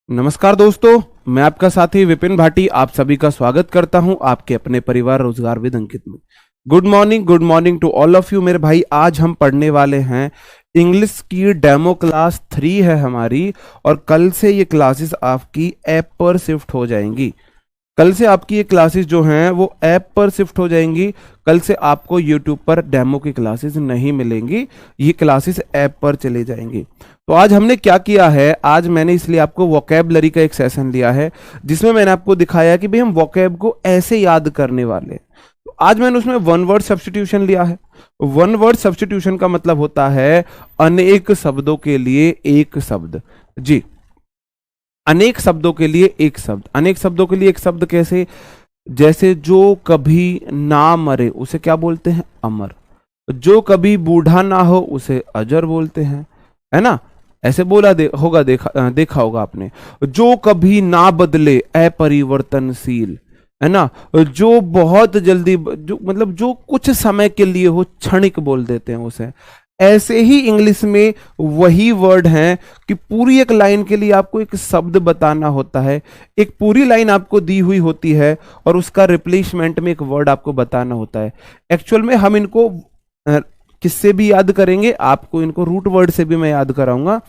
नमस्कार दोस्तों, मैं आपका साथी विपिन भाटी आप सभी का स्वागत करता हूं आपके अपने परिवार रोजगार विद अंकित में। Good morning to all of you मेरे भाई। आज हम पढ़ने वाले हैं इंग्लिश की डेमो क्लास 3 है हमारी, और कल से ये क्लासेस आपकी ऐप पर शिफ्ट हो जाएंगी। कल से आपकी ये क्लासेस जो हैं वो ऐप पर शिफ्ट हो जाएंगी। कल से आपको यूट्यूब पर डेमो की क्लासेस नहीं मिलेंगी, ये क्लासेस ऐप पर चले जाएंगी। तो आज हमने क्या किया है, आज मैंने इसलिए आपको वोकैबुलरी का एक सेशन लिया है जिसमें मैंने आपको दिखाया कि भाई हम वोकैब को ऐसे याद करने वाले हैं। तो आज मैंने उसमें वन वर्ड सब्स्टिट्यूशन लिया है। वन वर्ड सब्स्टिट्यूशन का मतलब होता है अनेक शब्दों के लिए एक शब्द। जी, अनेक शब्दों के लिए एक शब्द। अनेक शब्दों के लिए एक शब्द कैसे? जैसे जो कभी ना मरे उसे क्या बोलते हैं? अमर। जो कभी बूढ़ा ना हो उसे अजर बोलते हैं, है ना? ऐसे बोला होगा, देखा होगा आपने। जो कभी ना बदले अपरिवर्तनशील, है ना? जो बहुत जल्दी, जो मतलब जो कुछ समय के लिए हो, क्षणिक बोल देते हैं उसे। ऐसे ही इंग्लिश में वही वर्ड हैं कि पूरी एक लाइन के लिए आपको एक शब्द बताना होता है। एक पूरी लाइन आपको दी हुई होती है और उसका रिप्लेसमेंट में एक वर्ड आपको बताना होता है। एक्चुअल में हम इनको किससे भी याद करेंगे, आपको इनको रूट वर्ड से भी मैं याद कराऊंगा।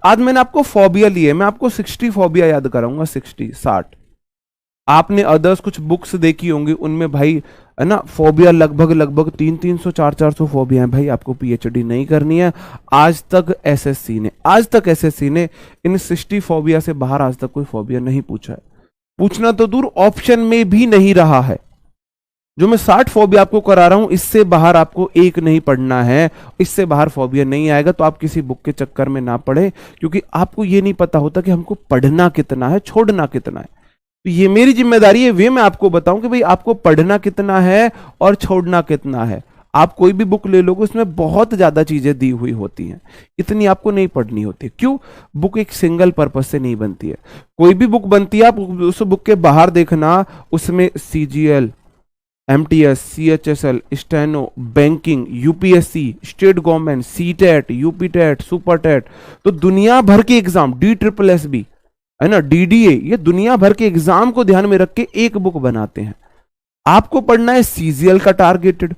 आज मैंने आपको फोबिया लिए, मैं आपको 60 फोबिया याद कराऊंगा। 60। आपने अदर्स कुछ बुक्स देखी होंगी, उनमें भाई, है ना, फोबिया लगभग 300 400 फोबिया हैं। भाई आपको पीएचडी नहीं करनी है। आज तक एसएससी ने इन 60 फोबिया से बाहर आज तक कोई फोबिया नहीं पूछा है। पूछना तो दूर, ऑप्शन में भी नहीं रहा है। जो मैं 60 फोबिया आपको करा रहा हूं, इससे बाहर आपको एक नहीं पढ़ना है। इससे बाहर फोबिया नहीं आएगा। तो आप किसी बुक के चक्कर में ना पड़े, क्योंकि आपको ये नहीं पता होता कि हमको पढ़ना कितना है, छोड़ना कितना है। तो ये मेरी जिम्मेदारी है, वे मैं आपको बताऊं कि भाई आपको पढ़ना कितना है और छोड़ना कितना है। आप कोई भी बुक ले लोगे, उसमें बहुत ज्यादा चीजें दी हुई होती हैं, इतनी आपको नहीं पढ़नी होती। क्यों? बुक एक सिंगल पर्पज से नहीं बनती है। कोई भी बुक बनती है, आप उस बुक के बाहर देखना, उसमें CGL, MTS, CHSL, steno, banking, UPSC, state government, CTET, UPTET, Super TET, तो दुनिया भर के एग्जाम, DSSB, है ना, डीडीए, ये दुनिया भर के एग्जाम को ध्यान में रख के एक बुक बनाते हैं। आपको पढ़ना है सीजीएल का टारगेटेड,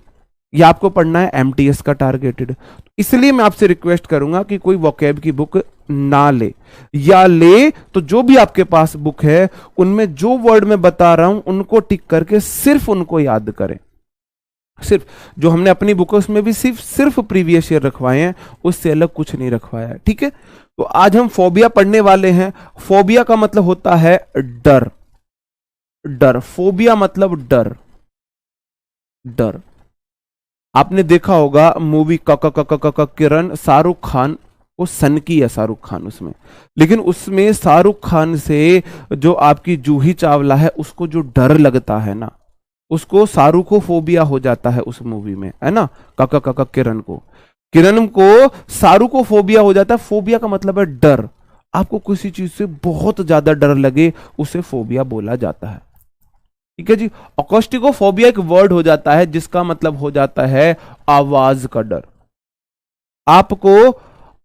या आपको पढ़ना है एमटीएस का टारगेटेड। इसलिए मैं आपसे रिक्वेस्ट करूंगा कि कोई वोकैब की बुक ना ले, या ले तो जो भी आपके पास बुक है उनमें जो वर्ड मैं बता रहा हूं उनको टिक करके सिर्फ उनको याद करें। सिर्फ जो हमने अपनी बुक उसमें भी सिर्फ प्रीवियस ईयर रखवाए हैं, उससे अलग कुछ नहीं रखवाया है। ठीक है, तो आज हम फोबिया पढ़ने वाले हैं। फोबिया का मतलब होता है डर। फोबिया मतलब डर। आपने देखा होगा मूवी किरण, शाहरुख खान को सन की है, शाहरुख खान उसमें, लेकिन उसमें शाहरुख खान से जो आपकी जूही चावला है उसको जो डर लगता है ना, उसको शाहरुखोफोबिया हो जाता है उस मूवी में, है ना। किरण को शाहरुखोफोबिया हो जाता है। फोबिया का मतलब है डर। आपको किसी चीज से बहुत ज्यादा डर लगे, उसे फोबिया बोला जाता है। ठीक है जी। अकोस्टिकोफोबिया एक वर्ड हो जाता है जिसका मतलब हो जाता है आवाज का डर। आपको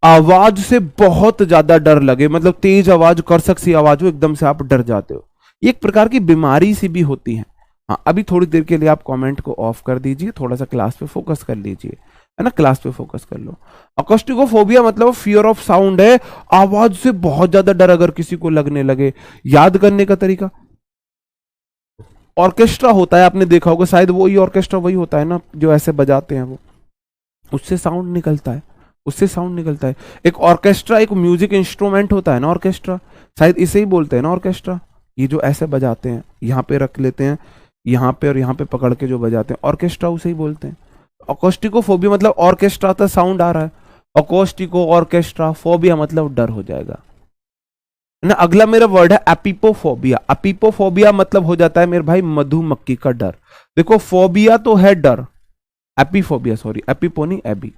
आवाज से बहुत ज्यादा डर लगे, मतलब तेज आवाज, कर्कश सी आवाज हो, एकदम से आप डर जाते हो। ये एक प्रकार की बीमारी सी भी होती है। हाँ, अभी थोड़ी देर के लिए आप कमेंट को ऑफ कर दीजिए, थोड़ा सा क्लास पे फोकस कर लीजिए, है ना, क्लास पे फोकस कर लो। अकोस्टिकोफोबिया मतलब फियर ऑफ साउंड है, आवाज से बहुत ज्यादा डर अगर किसी को लगने लगे। याद करने का तरीका, ऑर्केस्ट्रा होता है, आपने देखा होगा शायद, वही ऑर्केस्ट्रा वही होता है ना जो ऐसे बजाते हैं, वो उससे साउंड निकलता है। एक ऑर्केस्ट्रा एक म्यूजिक इंस्ट्रूमेंट होता है ना, ऑर्केस्ट्रा, शायद इसे ही बोलते हैं ना ऑर्केस्ट्रा। ये जो ऐसे बजाते हैं, यहाँ पे रख लेते हैं, यहाँ पे और यहाँ पे पकड़ के जो बजाते हैं, ऑर्केस्ट्रा उसे ही बोलते हैं। अकोस्टिकोफोबिया मतलब ऑर्केस्ट्रा का साउंड आ रहा है, अकोस्टिको ऑर्केस्ट्रा, फोबिया मतलब डर हो जाएगा ना। अगला मेरा वर्ड है एपिपोफोबिया। एपिपोफोबिया मतलब हो जाता है मेरे भाई मधुमक्खी का डर। देखो, फोबिया तो है डर, एपिफोबिया, सॉरी, एपिपो नहीं, एबी।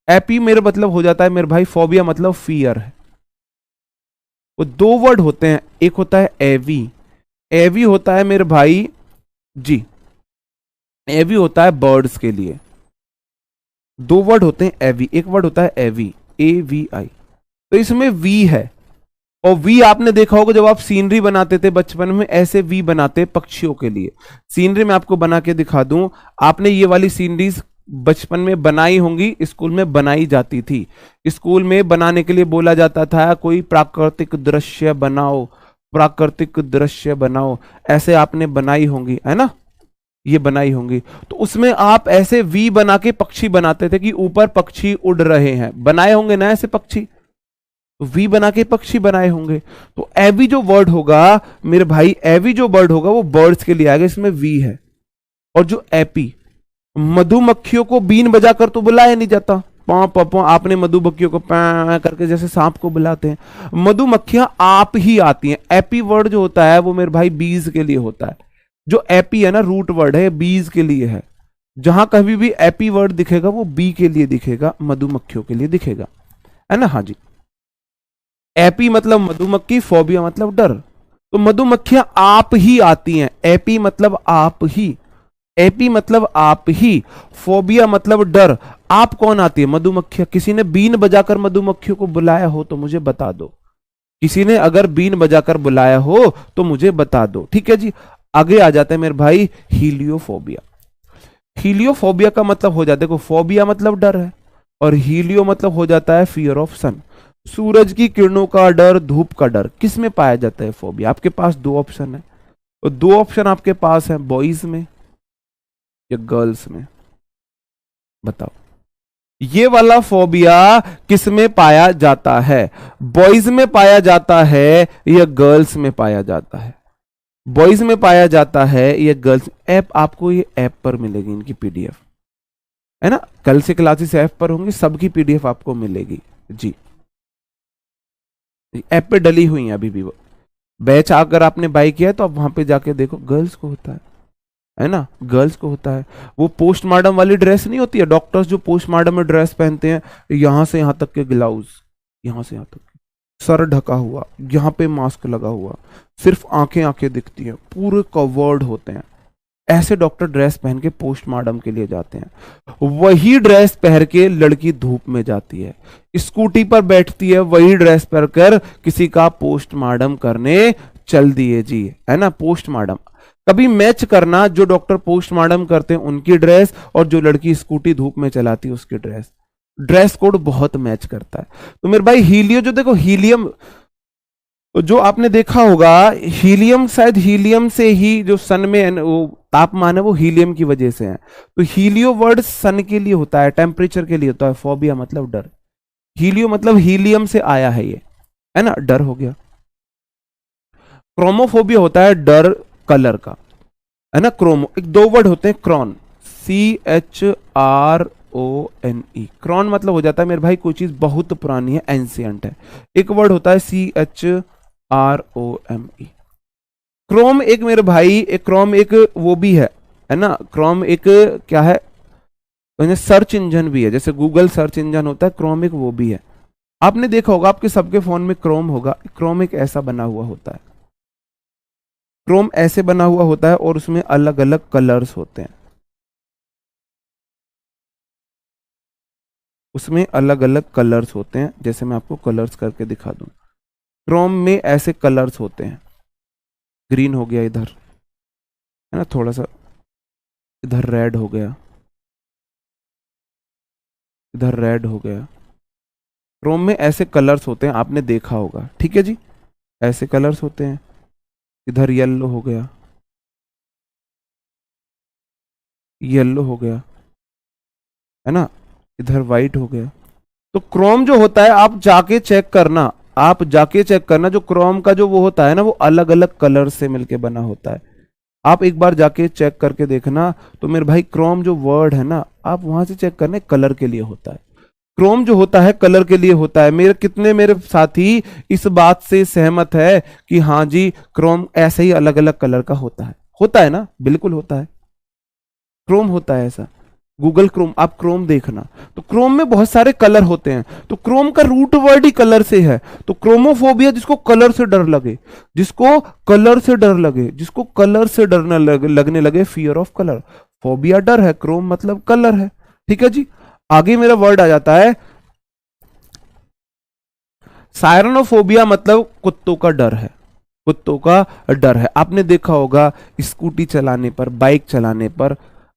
एपी मेरा मतलब हो जाता है मेरे भाई फोबिया मतलब फियर है। वो दो वर्ड होते हैं, एक होता है एवी। एवी होता है मेरे भाई, जी, एवी होता है बर्ड्स के लिए। दो वर्ड होते हैं एवी, एक वर्ड होता है एवी, AVI। तो इसमें वी है, और वी आपने देखा होगा जब आप सीनरी बनाते थे बचपन में, ऐसे वी बनाते पक्षियों के लिए। सीनरी में आपको बना के दिखा दूं, आपने ये वाली सीनरीज बचपन में बनाई होंगी, स्कूल में बनाई जाती थी। स्कूल में बनाने के लिए बोला जाता था कोई प्राकृतिक दृश्य बनाओ, प्राकृतिक दृश्य बनाओ, ऐसे आपने बनाई होंगी, है ना, ये बनाई होंगी। तो उसमें आप ऐसे वी बना के पक्षी बनाते थे कि ऊपर पक्षी उड़ रहे हैं, बनाए होंगे ना ऐसे पक्षी, वी बना के पक्षी बनाए होंगे। तो एवी जो वर्ड होगा मेरे भाई, एवी जो वर्ड होगा वो बर्ड्स के लिए आएगा, इसमें वी है। और जो एपी, मधुमक्खियों को बीन बजाकर तो बुलाया नहीं जाता, पौ पौ पौ, आपने मधुमक्खियों को पै करके जैसे सांप को बुलाते हैं, मधुमक्खियां आप ही आती हैं। एपी वर्ड जो होता है वो मेरे भाई बीज के लिए होता है। जो एपी है ना, रूट वर्ड है, बीज के लिए है। जहां कभी भी एपी वर्ड दिखेगा वो बी के लिए दिखेगा, मधुमक्खियों के लिए दिखेगा, है ना। हाँ जी, एपी मतलब मधुमक्खी, फोबिया मतलब डर। तो मधुमक्खियां आप ही आती हैं, एपी मतलब आप ही, एपी मतलब आप ही, फोबिया मतलब डर। आप कौन आती है? मधुमक्खियां। किसी ने बीन बजाकर मधुमक्खियों को बुलाया हो तो मुझे बता दो, किसी ने अगर बीन बजाकर बुलाया हो तो मुझे बता दो। ठीक है जी, आगे आ जाते हैं मेरे भाई, हीलियोफोबिया। हीलियोफोबिया का मतलब हो जाता है, देखो फोबिया मतलब डर है और हीलियो मतलब हो जाता है फियर ऑफ सन, सूरज की किरणों का डर, धूप का डर। किस में पाया जाता है फोबिया? आपके पास दो ऑप्शन है, और दो ऑप्शन आपके पास है, बॉयज में या गर्ल्स में। बताओ ये वाला फोबिया किस में पाया जाता है? बॉयज में पाया जाता है या गर्ल्स में पाया जाता है? बॉयज में पाया जाता है या गर्ल्स? ऐप आपको ये ऐप पर मिलेगी, इनकी पीडीएफ, है ना। कल से क्लासेस ऐप पर होंगी, सबकी पीडीएफ आपको मिलेगी जी, ऐप पे डली हुई है अभी भी। वो बैच अगर आपने बाई किया है तो आप वहां पे जाके देखो, गर्ल्स को होता है ना, गर्ल्स को होता है। वो पोस्टमार्टम वाली ड्रेस नहीं होती है, डॉक्टर्स जो पोस्टमार्टम में ड्रेस पहनते हैं, यहां से यहां तक के ग्लाउज, यहां से यहां तक, सर ढका हुआ, यहां पे मास्क लगा हुआ, सिर्फ आंखें आंखें दिखती हैं, पूरे कवर्ड होते हैं, ऐसे डॉक्टर ड्रेस पहन के पोस्टमार्टम के लिए जाते हैं। वही ड्रेस पहन के लड़की धूप में जाती है, स्कूटी पर बैठती है, वही ड्रेस पहनकर किसी का पोस्टमार्टम करने चल दिए जी, है ना। पोस्टमार्टम कभी मैच करना, जो डॉक्टर पोस्टमार्टम करते हैं उनकी ड्रेस और जो लड़की स्कूटी धूप में चलाती है उसकी ड्रेस, ड्रेस कोड बहुत मैच करता है। तो मेरे भाई हीलियो जो देखो, हीलियम जो आपने देखा होगा, हीलियम शायद हीलियम से ही जो सन में वो तापमान है वो हीलियम की वजह से है। तो हीलियो वर्ड सन के लिए होता है, टेम्परेचर के लिए होता है। फोबिया मतलब डर, हीलियो मतलब हीलियम से आया है ये, है ना, डर हो गया। क्रोमोफोबिया होता है डर कलर का, है ना। क्रोमो, एक दो वर्ड होते हैं, क्रॉन, CHRONE, क्रॉन मतलब हो जाता है मेरे भाई कोई चीज बहुत पुरानी है, एंशियंट है। एक वर्ड होता है CHROME, क्रोम एक मेरे भाई, एक क्रोम एक वो भी है ना। क्रोम एक क्या है, सर्च इंजन भी है, जैसे गूगल सर्च इंजन होता है, क्रोम एक वो भी है। आपने देखा होगा आपके सबके फोन में क्रोम होगा, क्रोम एक ऐसा बना हुआ होता है, क्रोम ऐसे बना हुआ होता है और उसमें अलग अलग कलर्स होते हैं, उसमें अलग अलग कलर्स होते हैं। जैसे मैं आपको कलर्स करके दिखा दूं, क्रोम में ऐसे कलर्स होते हैं, ग्रीन हो गया इधर, है ना, थोड़ा सा इधर रेड हो गया, इधर रेड हो गया। क्रोम में ऐसे कलर्स होते हैं, आपने देखा होगा, ठीक है जी, ऐसे कलर्स होते हैं। इधर येलो हो गया, येलो हो गया, है ना, इधर वाइट हो गया। तो क्रोम जो होता है, आप जाके चेक करना, आप जाके चेक करना, जो क्रोम का जो वो होता है ना, वो अलग अलग कलर से मिलके बना होता है। आप एक बार जाके चेक करके देखना। तो मेरे भाई क्रोम जो वर्ड है ना, आप वहां से चेक करना, कलर के लिए होता है। क्रोम जो होता है कलर के लिए होता है। मेरे कितने मेरे साथी इस बात से सहमत है कि हाँ जी, क्रोम ऐसे ही अलग अलग कलर का होता है ना, बिल्कुल होता है, क्रोम होता है ऐसा। गूगल क्रोम, आप क्रोम देखना, तो क्रोम में बहुत सारे कलर होते हैं। तो क्रोम का रूट वर्ड ही कलर से है। तो क्रोमोफोबिया, जिसको कलर से डर लगे, जिसको कलर से डर लगे, जिसको कलर से डरने लगने लगे, फियर ऑफ कलर, फोबिया डर है, क्रोम मतलब कलर है। ठीक है जी, आगे मेरा वर्ड आ जाता है सायरनोफोबिया मतलब कुत्तों का डर है, कुत्तों का डर है। आपने देखा होगा स्कूटी चलाने पर, बाइक चलाने पर,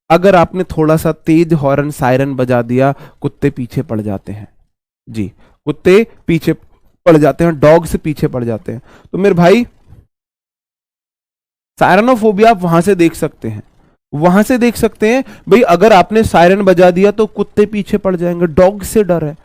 अगर आपने थोड़ा सा तेज हॉर्न सायरन बजा दिया, कुत्ते पीछे पड़ जाते हैं जी, कुत्ते पीछे पड़ जाते हैं, डॉग से पीछे पड़ जाते हैं। तो मेरे भाई सायरनोफोबिया आप वहां से देख सकते हैं, वहां से देख सकते हैं भाई, अगर आपने सायरन बजा दिया तो कुत्ते पीछे पड़ जाएंगे, डॉग से डर है।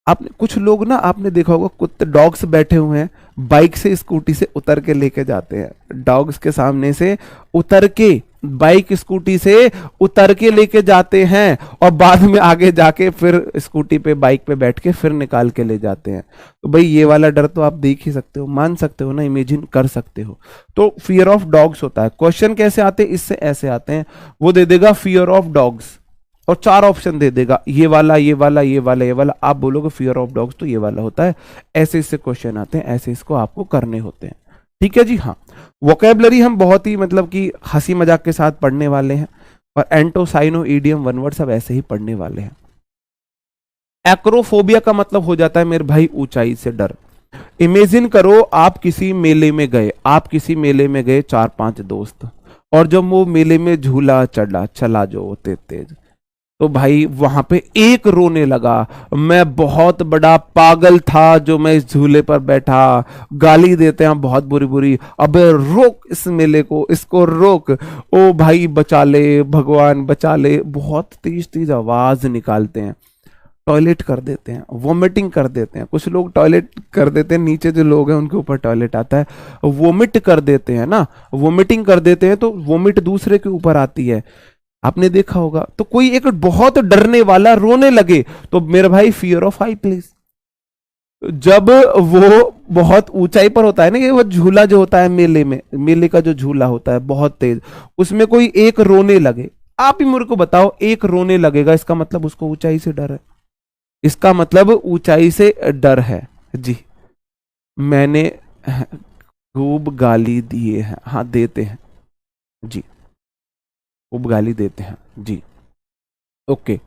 आपने कुछ लोग ना, आपने देखा होगा कुत्ते, डॉग्स बैठे हुए हैं, बाइक से स्कूटी से उतर के लेके जाते हैं, डॉग्स के सामने से उतर के, बाइक स्कूटी से उतर के लेके जाते हैं, और बाद में आगे जाके फिर स्कूटी पे बाइक पे बैठ के फिर निकाल के ले जाते हैं। तो भाई ये वाला डर तो आप देख ही सकते हो, मान सकते हो ना, इमेजिन कर सकते हो। तो फियर ऑफ डॉग्स होता है। क्वेश्चन कैसे आते हैं, इससे ऐसे आते हैं, वो दे देगा फियर ऑफ डॉग्स और 4 ऑप्शन दे देगा, ये वाला, ये वाला, ये वाला, ये वाला। आप बोलोगे फियर ऑफ डॉग्स तो ये वाला होता है, ऐसे इससे क्वेश्चन आते हैं, ऐसे इसको आपको करने होते हैं। ठीक है जी। हाँ, वोकेबलरी हम बहुत ही मतलब कि हंसी मजाक के साथ पढ़ने वाले हैं, और एंटो, साइनो, ईडियम, वन वर्ड सब ऐसे ही पढ़ने वाले हैं। एक्रोफोबिया का मतलब हो जाता है मेरे भाई ऊंचाई से डर। इमेजिन करो आप किसी मेले में गए, आप किसी मेले में गए 4-5 दोस्त, और जब वो मेले में झूला चला जो होते तेज, तो भाई वहां पे एक रोने लगा, मैं बहुत बड़ा पागल था जो मैं इस झूले पर बैठा, गाली देते हैं बहुत बुरी बुरी, अबे रोक इस मेले को, इसको रोक, ओ भाई बचा ले, भगवान बचा ले, बहुत तेज तेज आवाज निकालते हैं, टॉयलेट कर देते हैं, वोमिटिंग कर देते हैं। कुछ लोग टॉयलेट कर देते हैं, नीचे जो लोग हैं उनके ऊपर टॉयलेट आता है, वोमिट कर देते हैं ना, वोमिटिंग कर देते हैं, तो वोमिट दूसरे के ऊपर आती है, आपने देखा होगा। तो कोई एक बहुत डरने वाला रोने लगे, तो मेरे भाई फियर ऑफ हाई प्लेस। जब वो बहुत ऊंचाई पर होता है ना, ये वो झूला जो होता है मेले में, मेले का जो झूला होता है बहुत तेज, उसमें कोई एक रोने लगे, आप ही मेरे को बताओ, एक रोने लगेगा, इसका मतलब उसको ऊंचाई से डर है, इसका मतलब ऊंचाई से डर है जी। मैंने खूब गाली दिए हैं, हाँ देते हैं जी, खूब गाली देते हैं जी। ओके,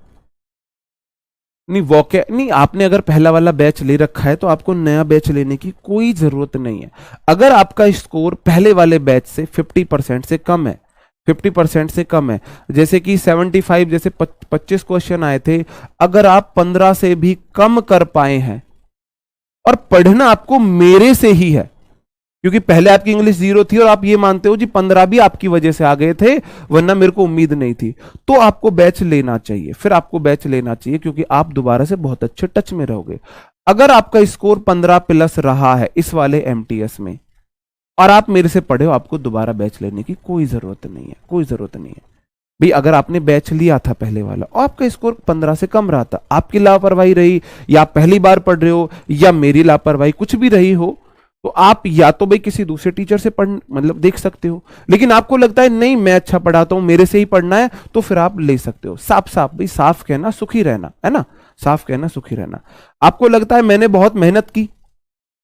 नहीं आपने अगर पहला वाला बैच ले रखा है तो आपको नया बैच लेने की कोई जरूरत नहीं है। अगर आपका स्कोर पहले वाले बैच से 50% से कम है, 50% से कम है, जैसे कि 75, जैसे 25 क्वेश्चन आए थे, अगर आप 15 से भी कम कर पाए हैं, और पढ़ना आपको मेरे से ही है, क्योंकि पहले आपकी इंग्लिश 0 थी और आप ये मानते हो जी 15 भी आपकी वजह से आ गए थे, वरना मेरे को उम्मीद नहीं थी, तो आपको बैच लेना चाहिए, फिर आपको बैच लेना चाहिए, क्योंकि आप दोबारा से बहुत अच्छे टच में रहोगे। अगर आपका स्कोर 15+ रहा है इस वाले एमटीएस में, और आप मेरे से पढ़े हो, आपको दोबारा बैच लेने की कोई जरूरत नहीं है, कोई जरूरत नहीं है भाई। अगर आपने बैच लिया था पहले वाला और आपका स्कोर 15 से कम रहा था, आपकी लापरवाही रही, या पहली बार पढ़ रहे हो, या मेरी लापरवाही, कुछ भी रही हो, तो आप या तो भाई किसी दूसरे टीचर से पढ़ मतलब देख सकते हो, लेकिन आपको लगता है नहीं मैं अच्छा पढ़ाता हूं, मेरे से ही पढ़ना है, तो फिर आप ले सकते हो। साफ साफ भाई, साफ कहना सुखी रहना, है ना, साफ कहना सुखी रहना। आपको लगता है मैंने बहुत मेहनत की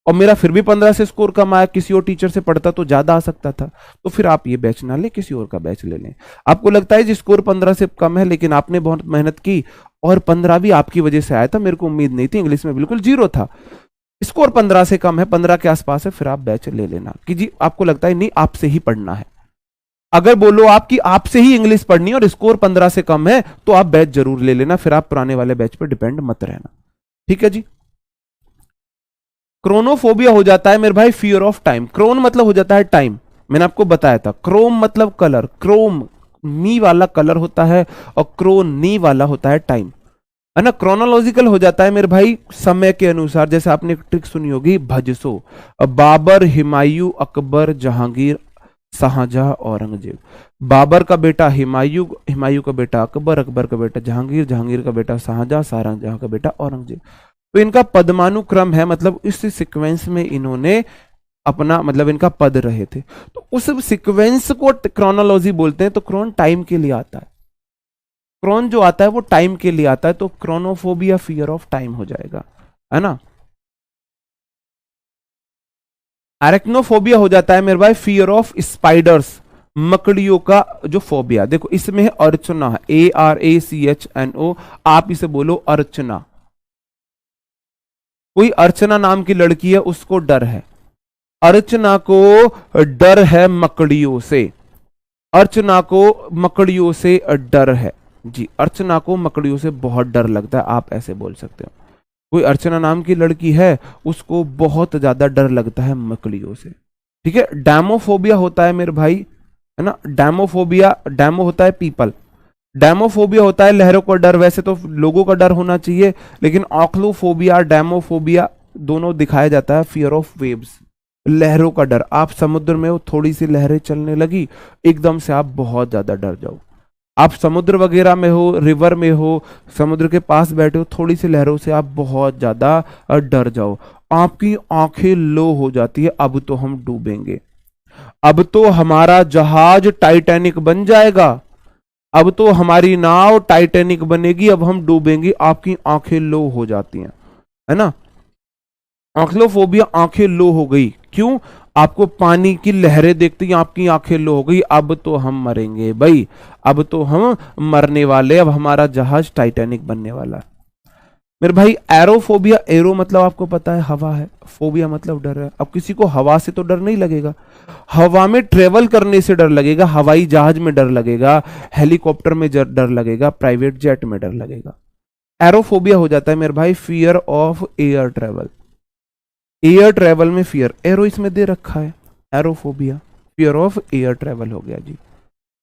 और मेरा फिर भी 15 से स्कोर कम आया, किसी और टीचर से पढ़ता तो ज्यादा आ सकता था, तो फिर आप ये बैच ना ले, किसी और का बैच ले लें। आपको लगता है जी स्कोर 15 से कम है, लेकिन आपने बहुत मेहनत की और 15 भी आपकी वजह से आया था, मेरे को उम्मीद नहीं थी, इंग्लिश में बिल्कुल 0 था, स्कोर 15 से कम है, 15 के आसपास है, फिर आप बैच ले लेना कि जी आपको लगता है नहीं आपसे ही पढ़ना है। अगर बोलो आपकी आपसे ही इंग्लिश पढ़नी है और स्कोर 15 से कम है, तो आप बैच जरूर ले लेना, फिर आप पुराने वाले बैच पर डिपेंड मत रहना। ठीक है जी। क्रोनोफोबिया हो जाता है मेरे भाई फियर ऑफ टाइम। क्रोन मतलब हो जाता है टाइम, मैंने आपको बताया था। क्रोम मतलब कलर, क्रोम मी वाला कलर होता है, और क्रोन नी वाला होता है टाइम, है ना। क्रोनोलॉजिकल हो जाता है मेरे भाई समय के अनुसार। जैसे आपने एक ट्रिक सुनी होगी, भजसो, बाबर, हुमायूं, अकबर, जहांगीर, शाहजहां, औरंगजेब। बाबर का बेटा हुमायूं, हुमायूं का बेटा अकबर, अकबर का बेटा जहांगीर, जहांगीर का बेटा शाहजहां, शाहजहां का बेटा औरंगजेब। तो इनका पद्मानुक्रम है, मतलब इस सीक्वेंस में इन्होंने अपना मतलब इनका पद रहे थे, तो उस सीक्वेंस को क्रोनोलॉजी बोलते हैं। तो क्रोन टाइम के लिए आता है, क्रोन जो आता है वो टाइम के लिए आता है, तो क्रोनोफोबिया फियर ऑफ टाइम हो जाएगा, है ना। एरेक्नोफोबिया हो जाता है मेरे भाई फियर ऑफ स्पाइडर्स, मकड़ियों का जो फोबिया। देखो इसमें है अर्चना, ARACHNO, आप इसे बोलो अर्चना। कोई अर्चना नाम की लड़की है, उसको डर है, अर्चना को डर है मकड़ियों से, अर्चना को मकड़ियों से डर है जी, अर्चना को मकड़ियों से बहुत डर लगता है, आप ऐसे बोल सकते हो। कोई अर्चना नाम की लड़की है, उसको बहुत ज्यादा डर लगता है मकड़ियों से। ठीक है, डैमोफोबिया होता है मेरे भाई, है ना, डैमोफोबिया, डैमो होता है पीपल, डैमोफोबिया होता है लहरों का डर, वैसे तो लोगों का डर होना चाहिए, लेकिन ऑक्लोफोबिया, डैमोफोबिया दोनों दिखाया जाता है फियर ऑफ वेव्स, लहरों का डर। आप समुद्र में हो, थोड़ी सी लहरें चलने लगी, एकदम से आप बहुत ज्यादा डर जाओ। आप समुद्र वगैरह में हो, रिवर में हो, समुद्र के पास बैठे हो, थोड़ी सी लहरों से आप बहुत ज्यादा डर जाओ, आपकी आंखें लो हो जाती है, अब तो हम डूबेंगे, अब तो हमारा जहाज टाइटैनिक बन जाएगा, अब तो हमारी नाव टाइटैनिक बनेगी, अब हम डूबेंगे, आपकी आंखें लो हो जाती हैं, है ना। ऑक्लोफोबिया, आंखें लो हो गई, क्यों? आपको पानी की लहरें देखते ही आपकी आंखें लो हो गई, अब तो हम मरेंगे भाई, अब तो हम मरने वाले, अब हमारा जहाज टाइटैनिक बनने वाला है। मेरे भाई एरोफोबिया, एरो मतलब आपको पता है हवा है, फोबिया मतलब डर है। अब किसी को हवा से तो डर नहीं लगेगा, हवा में ट्रेवल करने से डर लगेगा, हवाई जहाज में डर लगेगा, हेलीकॉप्टर में डर लगेगा, प्राइवेट जेट में डर लगेगा। एरोफोबिया हो जाता है मेरे भाई fear of air travel, air travel में फियर, एरो इसमें दे रखा है, aerophobia fear of air travel हो गया जी,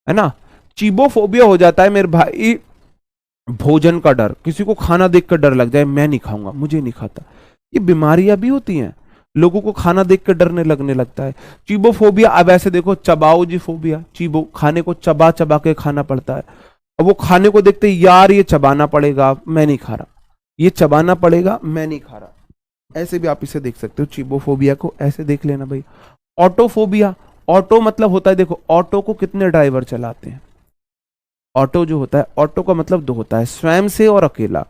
है ना। चीबोफोबिया हो जाता है मेरे भाई भोजन का डर, किसी को खाना देखकर डर लग जाए, मैं नहीं खाऊंगा, मुझे नहीं खाता, ये बीमारियां भी होती हैं, लोगों को खाना देखकर डरने लगने लगता है। चीबोफोबिया, अब ऐसे देखो चबाओ जी फोबिया, चीबो खाने को चबा चबा के खाना पड़ता है, अब वो खाने को देखते यार ये चबाना पड़ेगा, मैं नहीं खा रहा, ये चबाना पड़ेगा, मैं नहीं खा रहा, ऐसे भी आप इसे देख सकते हो, चीबोफोबिया को ऐसे देख लेना भाई। ऑटोफोबिया, ऑटो मतलब होता है, देखो ऑटो को कितने ड्राइवर चलाते हैं, ऑटो जो होता है, ऑटो का मतलब दो होता है, स्वयं से और अकेला।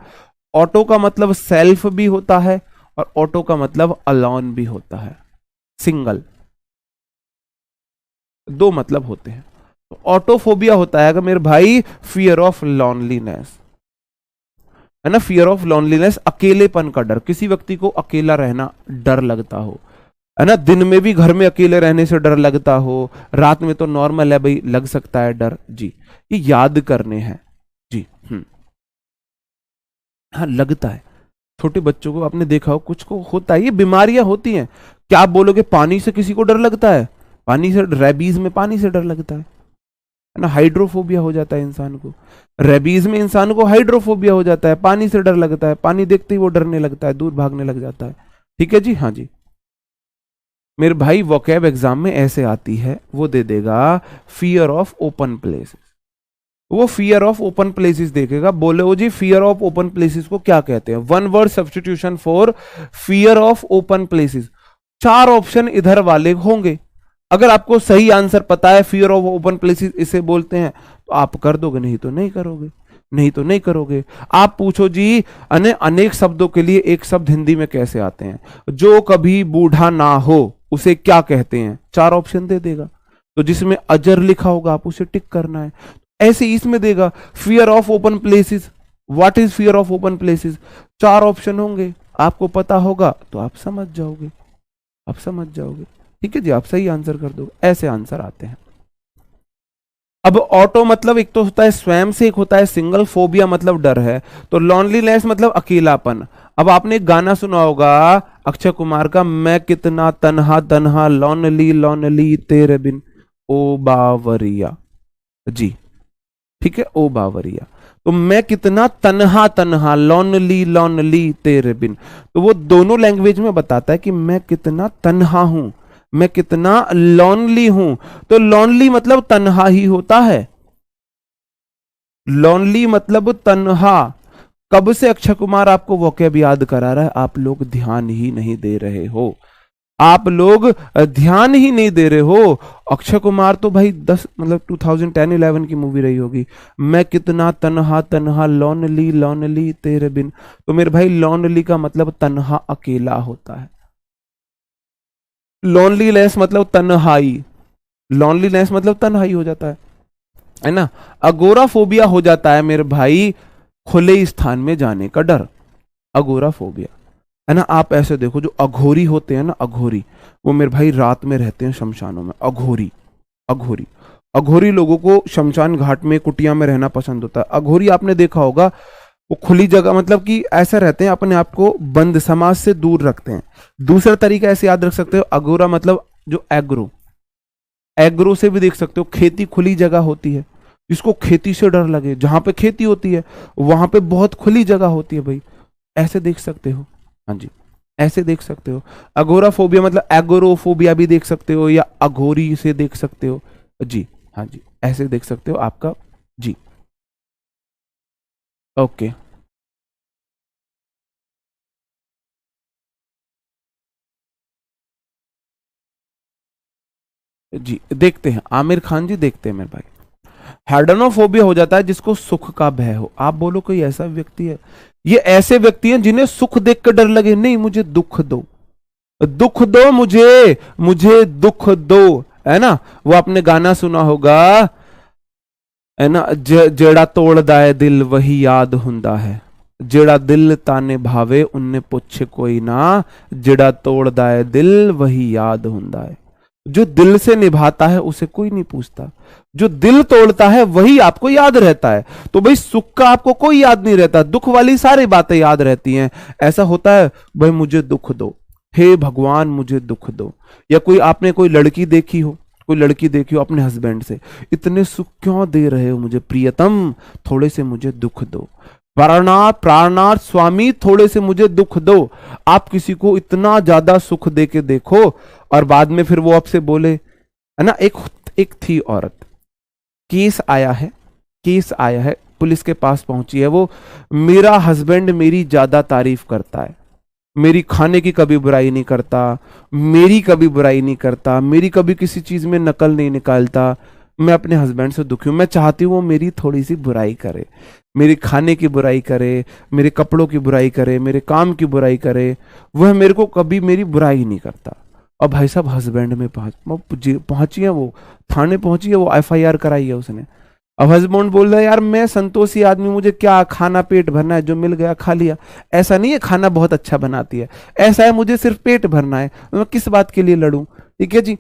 ऑटो का मतलब सेल्फ भी होता है और ऑटो का मतलब अलोन भी होता है, सिंगल, दो मतलब होते हैं। तो ऑटोफोबिया होता है अगर मेरे भाई फियर ऑफ लॉनलीनेस, है ना, फियर ऑफ लॉनलीनेस, अकेलेपन का डर, किसी व्यक्ति को अकेला रहना डर लगता हो, है ना, दिन में भी घर में अकेले रहने से डर लगता हो, रात में तो नॉर्मल है भाई, लग सकता है डर जी, ये याद करने हैं जी। हाँ लगता है, छोटे बच्चों को आपने देखा हो, कुछ को होता है, ये बीमारियां होती हैं। क्या आप बोलोगे पानी से किसी को डर लगता है? पानी से, रेबीज में पानी से डर लगता है ना, हाइड्रोफोबिया हो जाता है इंसान को, रेबीज में इंसान को हाइड्रोफोबिया हो जाता है, पानी से डर लगता है, पानी देखते ही वो डरने लगता है, दूर भागने लग जाता है। ठीक है जी, हाँ जी मेरे भाई, वोकैब एग्जाम में ऐसे आती है, वो दे देगा फियर ऑफ ओपन प्लेसेस, वो फियर ऑफ ओपन प्लेसेस देखेगा, बोले वो जी फियर ऑफ ओपन प्लेसेस को क्या कहते हैं, one word substitution for fear of open places. चार ऑप्शन इधर वाले होंगे, अगर आपको सही आंसर पता है फियर ऑफ ओपन प्लेसेस इसे बोलते हैं तो आप कर दोगे, नहीं तो नहीं करोगे, नहीं तो नहीं करोगे। आप पूछो जी अनेक शब्दों के लिए एक शब्द हिंदी में कैसे आते हैं, जो कभी बूढ़ा ना हो उसे क्या कहते हैं, चार ऑप्शन दे देगा, तो जिसमें अजर लिखा होगा आप उसे टिक करना है। ऐसे इसमें देगा fear of open places, what is fear of open places, चार ऑप्शन होंगे, आपको पता होगा तो आप समझ जाओगे, आप समझ जाओगे। ठीक है जी, आप सही आंसर कर दो, ऐसे आंसर आते हैं। अब ऑटो मतलब एक तो होता है स्वयं से, एक होता है सिंगल, फोबिया मतलब डर है, तो लॉनलीनेस मतलब अकेलापन। अब आपने एक गाना सुना होगा अक्षय कुमार का, मैं कितना तन्हा तन्हा, लॉनली लॉनली तेरे बिन ओ बावरिया जी, ठीक है, ओ बावरिया, तो मैं कितना तन्हा तन्हा, लॉनली लॉनली तेरे बिन, तो वो दोनों लैंग्वेज में बताता है कि मैं कितना तन्हा हूं, मैं कितना लॉनली हूं, तो लॉनली मतलब तन्हा ही होता है, लॉनली मतलब तन्हा। कब से अक्षय कुमार आपको वोकैब याद करा रहा है, आप लोग ध्यान ही नहीं दे रहे हो, आप लोग ध्यान ही नहीं दे रहे हो। अक्षय कुमार तो भाई 10 मतलब 2010-11 की मूवी रही होगी, मैं कितना तन्हा तन्हा, लॉनली लॉनली तेरे बिन, तो मेरे भाई लॉनली का मतलब तन्हा अकेला होता है, लॉनलीनेस मतलब तन्हाई, लॉनलीनेस मतलब तन्हाई हो जाता है ना। अगोराफोबिया हो जाता है मेरे भाई खुले स्थान में जाने का डर, अगोराफोबिया, है ना। आप ऐसे देखो, जो अघोरी होते हैं ना, अघोरी, वो मेरे भाई रात में रहते हैं शमशानों में। अघोरी, अघोरी, अघोरी लोगों को शमशान घाट में, कुटिया में रहना पसंद होता है। अघोरी आपने देखा होगा, वो खुली जगह, मतलब कि ऐसा रहते हैं, अपने आप को बंद, समाज से दूर रखते हैं। दूसरा तरीका ऐसे याद रख सकते हो, अघोरा मतलब जो एग्रो, एग्रो से भी देख सकते हो, खेती खुली जगह होती है, जिसको खेती से डर लगे, जहां पे खेती होती है वहां पे बहुत खुली जगह होती है भाई, ऐसे देख सकते हो। हाँ जी, ऐसे देख सकते हो। अगोराफोबिया मतलब एगोरोफोबिया भी देख सकते हो, या अघोरी से देख सकते हो जी। हाँ जी, ऐसे देख सकते हो आपका जी। ओके जी, देखते हैं आमिर खान जी, देखते हैं मेरे भाई। हैडनोफोबिया हो जाता है जिसको सुख का भय हो। आप बोलो कोई ऐसा व्यक्ति है? ये ऐसे व्यक्ति हैं जिन्हें सुख देख कर डर लगे, नहीं मुझे दुख दो, दुख दो मुझे, मुझे दुख दो, है ना। वो आपने गाना सुना होगा, है ना, जेड़ा तोड़दा है दिल वही याद हुंदा है, जेड़ा दिल ताने भावे उनने पुछ कोई ना, जेड़ा तोड़दा है दिल वही याद हुंदा है। जो दिल से निभाता है उसे कोई नहीं पूछता, जो दिल तोड़ता है वही आपको याद रहता है। तो भाई सुख का आपको कोई याद नहीं रहता, दुख वाली सारी बातें याद रहती हैं। ऐसा होता है, भाई मुझे दुख दो, हे भगवान मुझे दुख दो। या कोई, आपने कोई लड़की देखी हो, कोई लड़की देखी हो अपने हस्बैंड से, इतने सुख क्यों दे रहे हो मुझे प्रियतम, थोड़े से मुझे दुख दो। प्राणनाथ प्राणनाथ स्वामी थोड़े से मुझे दुख दो। आप किसी को इतना ज्यादा सुख दे के देखो, और बाद में फिर वो आपसे बोले, है ना। एक एक थी औरत, केस आया है, केस आया है, पुलिस के पास पहुंची है वो, मेरा हस्बैंड मेरी ज्यादा तारीफ करता है, मेरी खाने की कभी बुराई नहीं करता, मेरी कभी बुराई नहीं करता, मेरी कभी किसी चीज में नकल नहीं निकालता, मैं अपने हस्बैंड से दुखी हूं। मैं चाहती हूँ वो मेरी थोड़ी सी बुराई करे, मेरी खाने की बुराई करे, मेरे कपड़ों की बुराई करे, मेरे काम की बुराई करे, वह मेरे को कभी मेरी बुराई नहीं करता। और भाई साहब हस्बैंड में पहुंची है वो, थाने पहुंची है वो, एफआईआर कराई है उसने। अब हस्बैंड बोल रहा है, यार मैं संतोषी आदमी, मुझे क्या खाना, पेट भरना है, जो मिल गया खा लिया। ऐसा नहीं है खाना बहुत अच्छा बनाती है, ऐसा है मुझे सिर्फ पेट भरना है, मैं किस बात के लिए लड़ूं। ठीक है जी।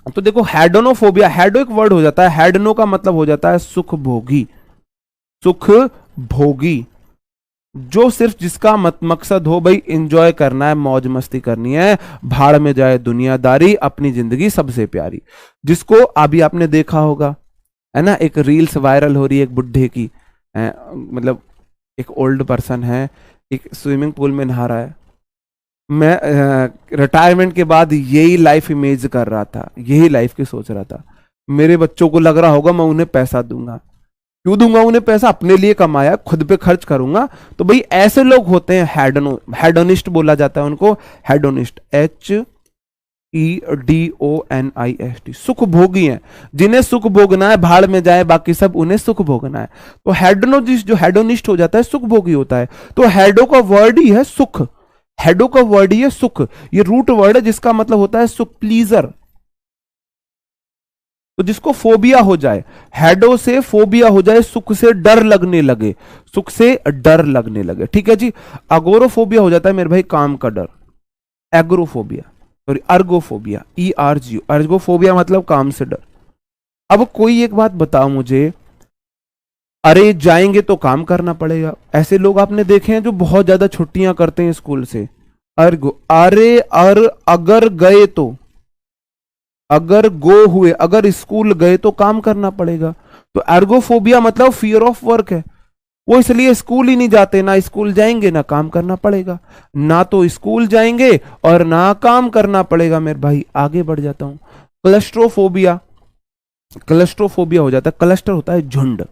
तो देखो हैडोनोफोबिया, हैडो एक वर्ड हो जाता है, हैडनो का मतलब हो जाता है सुख भोगी, सुख भोगी, जो सिर्फ जिसका मकसद हो भाई एंजॉय करना है, मौज मस्ती करनी है, भाड़ में जाए दुनियादारी, अपनी जिंदगी सबसे प्यारी। जिसको अभी आपने देखा होगा, है ना, एक रील्स वायरल हो रही है एक बुढ़े की, मतलब एक ओल्ड पर्सन है, एक स्विमिंग पूल में नहा रहा है। मैं रिटायरमेंट के बाद यही लाइफ इमेज कर रहा था, यही लाइफ की सोच रहा था। मेरे बच्चों को लग रहा होगा मैं उन्हें पैसा दूंगा, क्यों दूंगा उन्हें पैसा, अपने लिए कमाया, खुद पे खर्च करूंगा। तो भाई ऐसे लोग होते हैं हेडोनिस्ट बोला जाता है उनको, हेडोनिस्ट, HEDONIST, सुख भोगी हैं, जिन्हें सुख भोगना है, भाड़ में जाए बाकी सब, उन्हें सुख भोगना है। तो हेडोनिस्ट, जो हेडोनिस्ट हो जाता है, सुख भोगी होता है। तो हेडो का वर्ड ही है सुख, हेडो का वर्ड ही है सुख, ये रूट वर्ड है जिसका मतलब होता है सुख, प्लीजर। तो जिसको फोबिया हो जाए, हेडो से फोबिया हो जाए, सुख से डर लगने लगे, सुख से डर लगने लगे, ठीक है जी। अगोरोफोबिया हो जाता है मेरे भाई काम का डर, एग्रोफोबिया, सॉरी अर्गोफोबिया, ERGO, अर्गोफोबिया मतलब काम से डर। अब कोई एक बात बताओ मुझे, अरे जाएंगे तो काम करना पड़ेगा, ऐसे लोग आपने देखे हैं जो बहुत ज्यादा छुट्टियां करते हैं स्कूल से, अर्गो, अरे अगर गए तो, अगर गो हुए, अगर स्कूल गए तो काम करना पड़ेगा। तो एर्गोफोबिया मतलब फियर ऑफ वर्क है, वो इसलिए स्कूल ही नहीं जाते, ना स्कूल जाएंगे ना काम करना पड़ेगा, ना तो स्कूल जाएंगे और ना काम करना पड़ेगा। मेरे भाई आगे बढ़ जाता हूं, क्लस्ट्रोफोबिया, क्लस्ट्रोफोबिया हो जाता है, क्लस्टर होता है झुंड,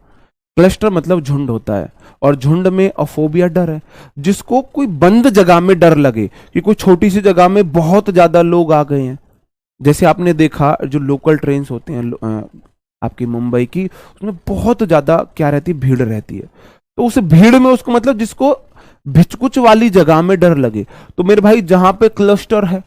क्लस्टर मतलब झुंड होता है, और झुंड में अफोबिया डर है, जिसको कोई बंद जगह में डर लगे, कि कोई छोटी सी जगह में बहुत ज्यादा लोग आ गए हैं। जैसे आपने देखा जो लोकल ट्रेन होते हैं आपकी मुंबई की, उसमें बहुत ज्यादा क्या रहती है, भीड़ रहती है। तो उस भीड़ में उसको मतलब जिसको भिचकुच वाली जगह में डर लगे, तो मेरे भाई जहां पे क्लस्टर है,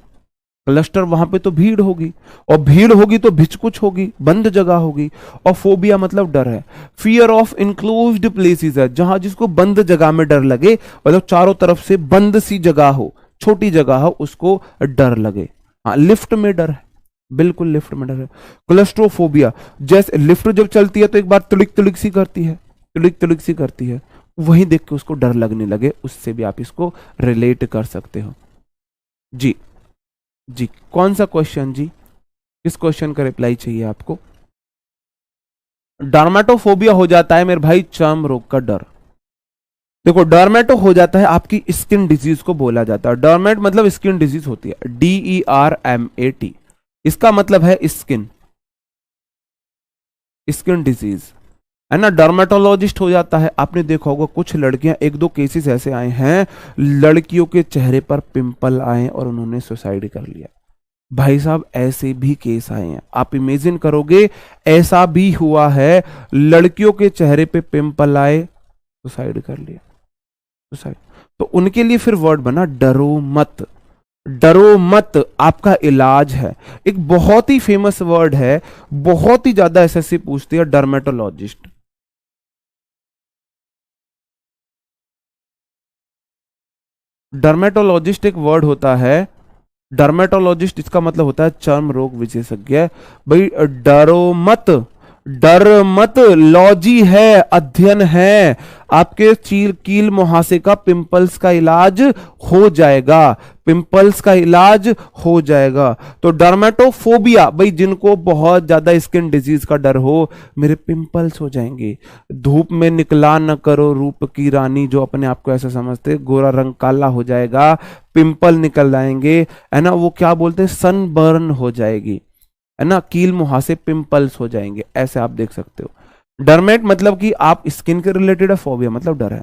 क्लस्टर वहां पे तो भीड़ होगी, और भीड़ होगी तो भिचकुच होगी, बंद जगह होगी। और फोबिया मतलब डर है। फियर ऑफ इनक्लोज्ड प्लेसेस है, जहां जिसको बंद जगह में डर लगे, मतलब चारों तरफ से बंद सी जगह हो, छोटी जगह हो, उसको डर लगे। हाँ, लिफ्ट में डर है, बिल्कुल लिफ्ट में डर है। क्लस्ट्रोफोबिया, जैसे लिफ्ट जब चलती है तो एक बार तिड़िक तिड़िक सी करती है, तिड़िक तिड़िक सी करती है, वही देख के उसको डर लगने लगे, उससे भी आप इसको रिलेट कर सकते हो। जी जी, कौन सा क्वेश्चन जी, किस क्वेश्चन का रिप्लाई चाहिए आपको? डर्मेटोफोबिया हो जाता है मेरे भाई चर्म रोग का डर। देखो, डर्मेटो हो जाता है आपकी स्किन डिजीज को बोला जाता है। डर्मेट मतलब स्किन डिजीज होती है, DERMAT, इसका मतलब है स्किन, स्किन डिजीज, है ना। डर्मेटोलॉजिस्ट हो जाता है। आपने देखा होगा कुछ लड़कियां, एक दो केसेस ऐसे आए हैं, लड़कियों के चेहरे पर पिंपल आए और उन्होंने सुसाइड कर लिया। भाई साहब, ऐसे भी केस आए हैं, आप इमेजिन करोगे, ऐसा भी हुआ है, लड़कियों के चेहरे पे पिंपल आए, सुसाइड कर लिया, सुसाइड। तो उनके लिए फिर वर्ड बना डरो मत, डरो मत आपका इलाज है। एक बहुत ही फेमस वर्ड है, बहुत ही ज्यादा एसएससी पूछती है, डर्मेटोलॉजिस्ट। डर्मेटोलॉजिस्ट एक वर्ड होता है, डर्मेटोलॉजिस्ट इसका मतलब होता है चर्म रोग विशेषज्ञ। भाई डरो मत, डर मत, लॉजी है, अध्ययन है, आपके चील कील मुहासे का पिंपल्स का इलाज हो जाएगा, पिंपल्स का इलाज हो जाएगा। तो डर्मेटोफोबिया, भाई जिनको बहुत ज्यादा स्किन डिजीज का डर हो, मेरे पिंपल्स हो जाएंगे। धूप में निकला न करो रूप की रानी, जो अपने आप को ऐसा समझते, गोरा रंग काला हो जाएगा, पिंपल निकल आएंगे, है ना, वो क्या बोलते हैं, सनबर्न हो जाएगी, है ना, कील मुहासे पिंपल्स हो जाएंगे, ऐसे आप देख सकते हो। डरमेट मतलब कि आप स्किन के रिलेटेड है, फोबिया मतलब डर है